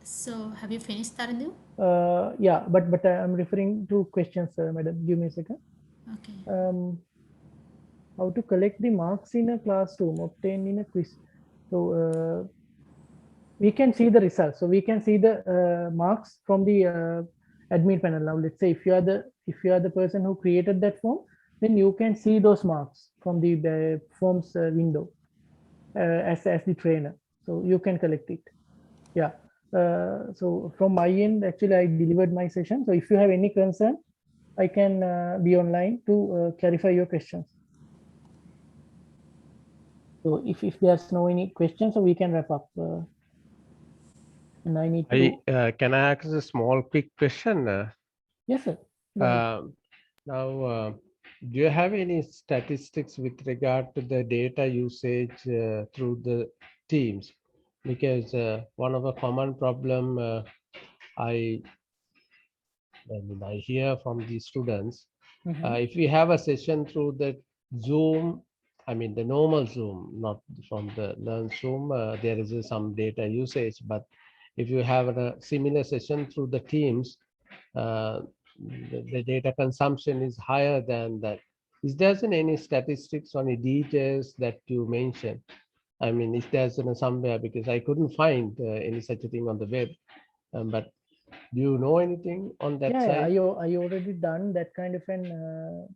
So have you finished, Tarindu? Yeah, but I'm referring to questions, madam. Give me a second. Okay. How to collect the marks in a classroom obtained in a quiz. So we can see the results. So we can see the marks from the admin panel. Now let's say if you are the person who created that form, then you can see those marks from the forms window as the trainer. So you can collect it. Yeah. So from my end, actually, I delivered my session. So if you have any concern, I can be online to clarify your questions. So if there's no any questions, so we can wrap up. And I need to. Can I ask a small quick question? Yes, sir. Go ahead. Now, do you have any statistics with regard to the data usage through the teams? Because one of the common problem I hear from the students, if we have a session through the Zoom, I mean the normal Zoom, not from the Learn Zoom, there is some data usage. But if you have a similar session through the Teams, the data consumption is higher than that. Is there any statistics or any details that you mentioned? I mean, if there's somewhere, because I couldn't find any such a thing on the web, but do you know anything on that Yeah, side? I already done that kind of an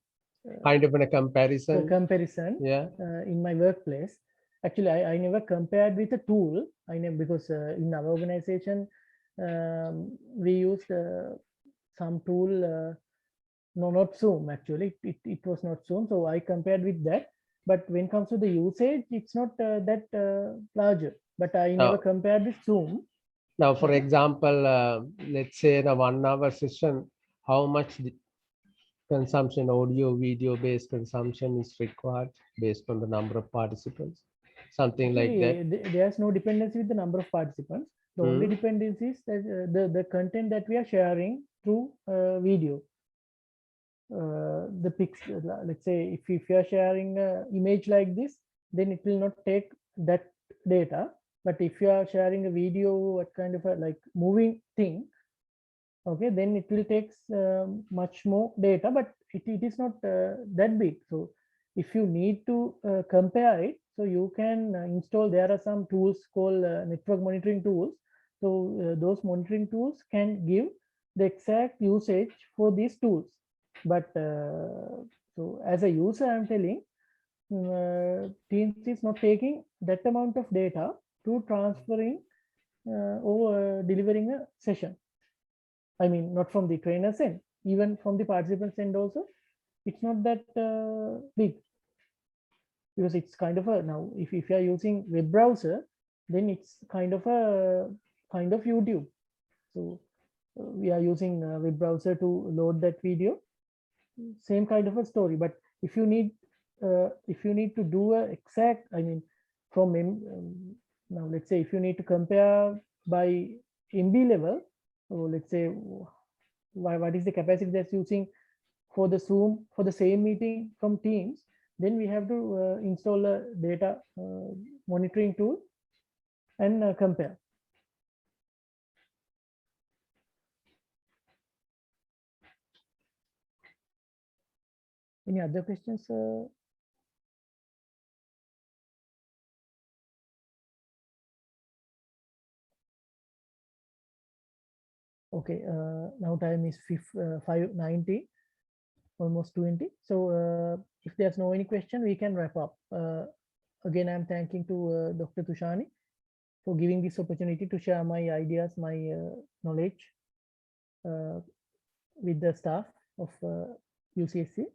Kind of a comparison. Yeah. In my workplace. Actually, I never compared with a tool. I never, because in our organization we used some tool. No, not Zoom. Actually, it was not Zoom. So I compared with that. But when it comes to the usage, it's not that larger. But I never compared with Zoom. Now, for example, let's say in a 1 hour session, how much consumption, audio, video based consumption is required based on the number of participants? Something like that. There's no dependency with the number of participants. The only dependency is that the content that we are sharing through video. The pixel, let's say if you are sharing an image like this, then it will not take that data. But if you are sharing a video, what kind of a like moving thing, okay, then it will take much more data, but it is not that big. So if you need to compare it, so you can install, there are some tools called network monitoring tools. So those monitoring tools can give the exact usage for these tools. But so as a user, I'm telling Teams is not taking that amount of data to transferring or delivering a session. I mean, not from the trainer's end, even from the participants end also, it's not that big. Because it's kind of a, now if you are using web browser, then it's kind of YouTube. So we are using a web browser to load that video. Same kind of a story. But if you need to do a exact, I mean, from now let's say if you need to compare by MB level, so let's say what is the capacity that's using for the Zoom for the same meeting from Teams, then we have to install a data monitoring tool and compare. Any other questions? Okay, now time is 5:90, almost 20. So if there's no any question, we can wrap up. Again, I'm thanking to Dr. Tushani for giving this opportunity to share my ideas, my knowledge with the staff of UCSC.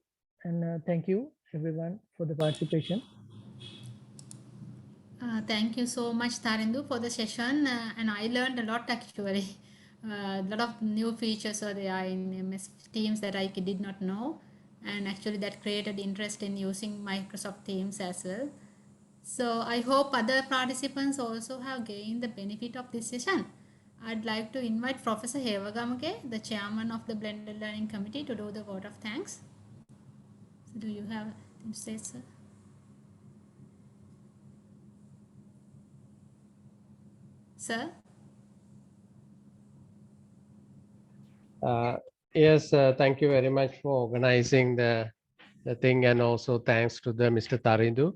And thank you everyone for the participation. Thank you so much, Tarindu, for the session. And I learned a lot actually. A lot of new features are there in MS Teams that I did not know. And actually that created interest in using Microsoft Teams as well. So I hope other participants also have gained the benefit of this session. I'd like to invite Professor P.Hewagamage, the chairman of the Blended Learning Committee, to do the vote of thanks. So do you have anything to say, sir? Sir? Yes, thank you very much for organizing the thing, and also thanks to the Mr. Tarindu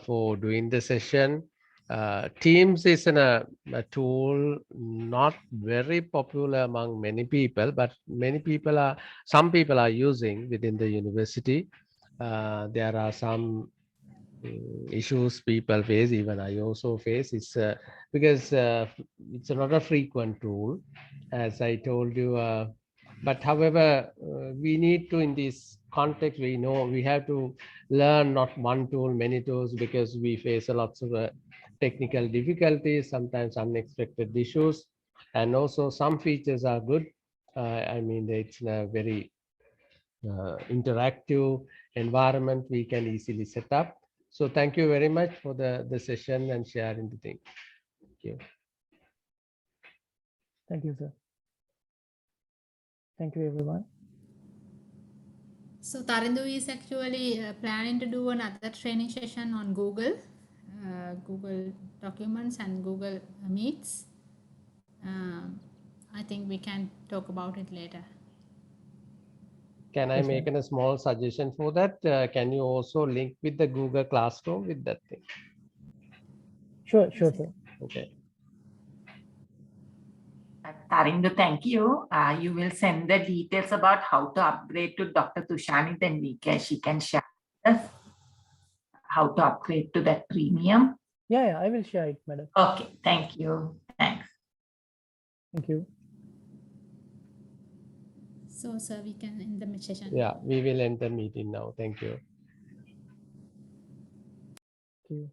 for doing the session. Teams is a tool not very popular among many people, but some people are using within the university. There are some issues people face, even I also face. It's because it's not a frequent tool, as I told you. But however, we need to, in this context, we know we have to learn not one tool, many tools, because we face a lots of technical difficulties, sometimes unexpected issues, and also some features are good. I mean, it's a very interactive environment we can easily set up. So thank you very much for the session and sharing the thing. Thank you. Thank you, sir. Thank you, everyone. So Tarindu is actually planning to do another training session on Google Documents and Google Meets. I think we can talk about it later. Can I make a small suggestion for that? Can you also link with the Google Classroom with that thing? Sure, sir. Okay. Tarindu, thank you. You will send the details about how to upgrade to Dr. Tushani, then she can share with us how to upgrade to that premium. Yeah, I will share it, madam. Okay, thank you. Thanks. Thank you. So, sir, we can end the session. Yeah, we will end the meeting now. Thank you. Thank you.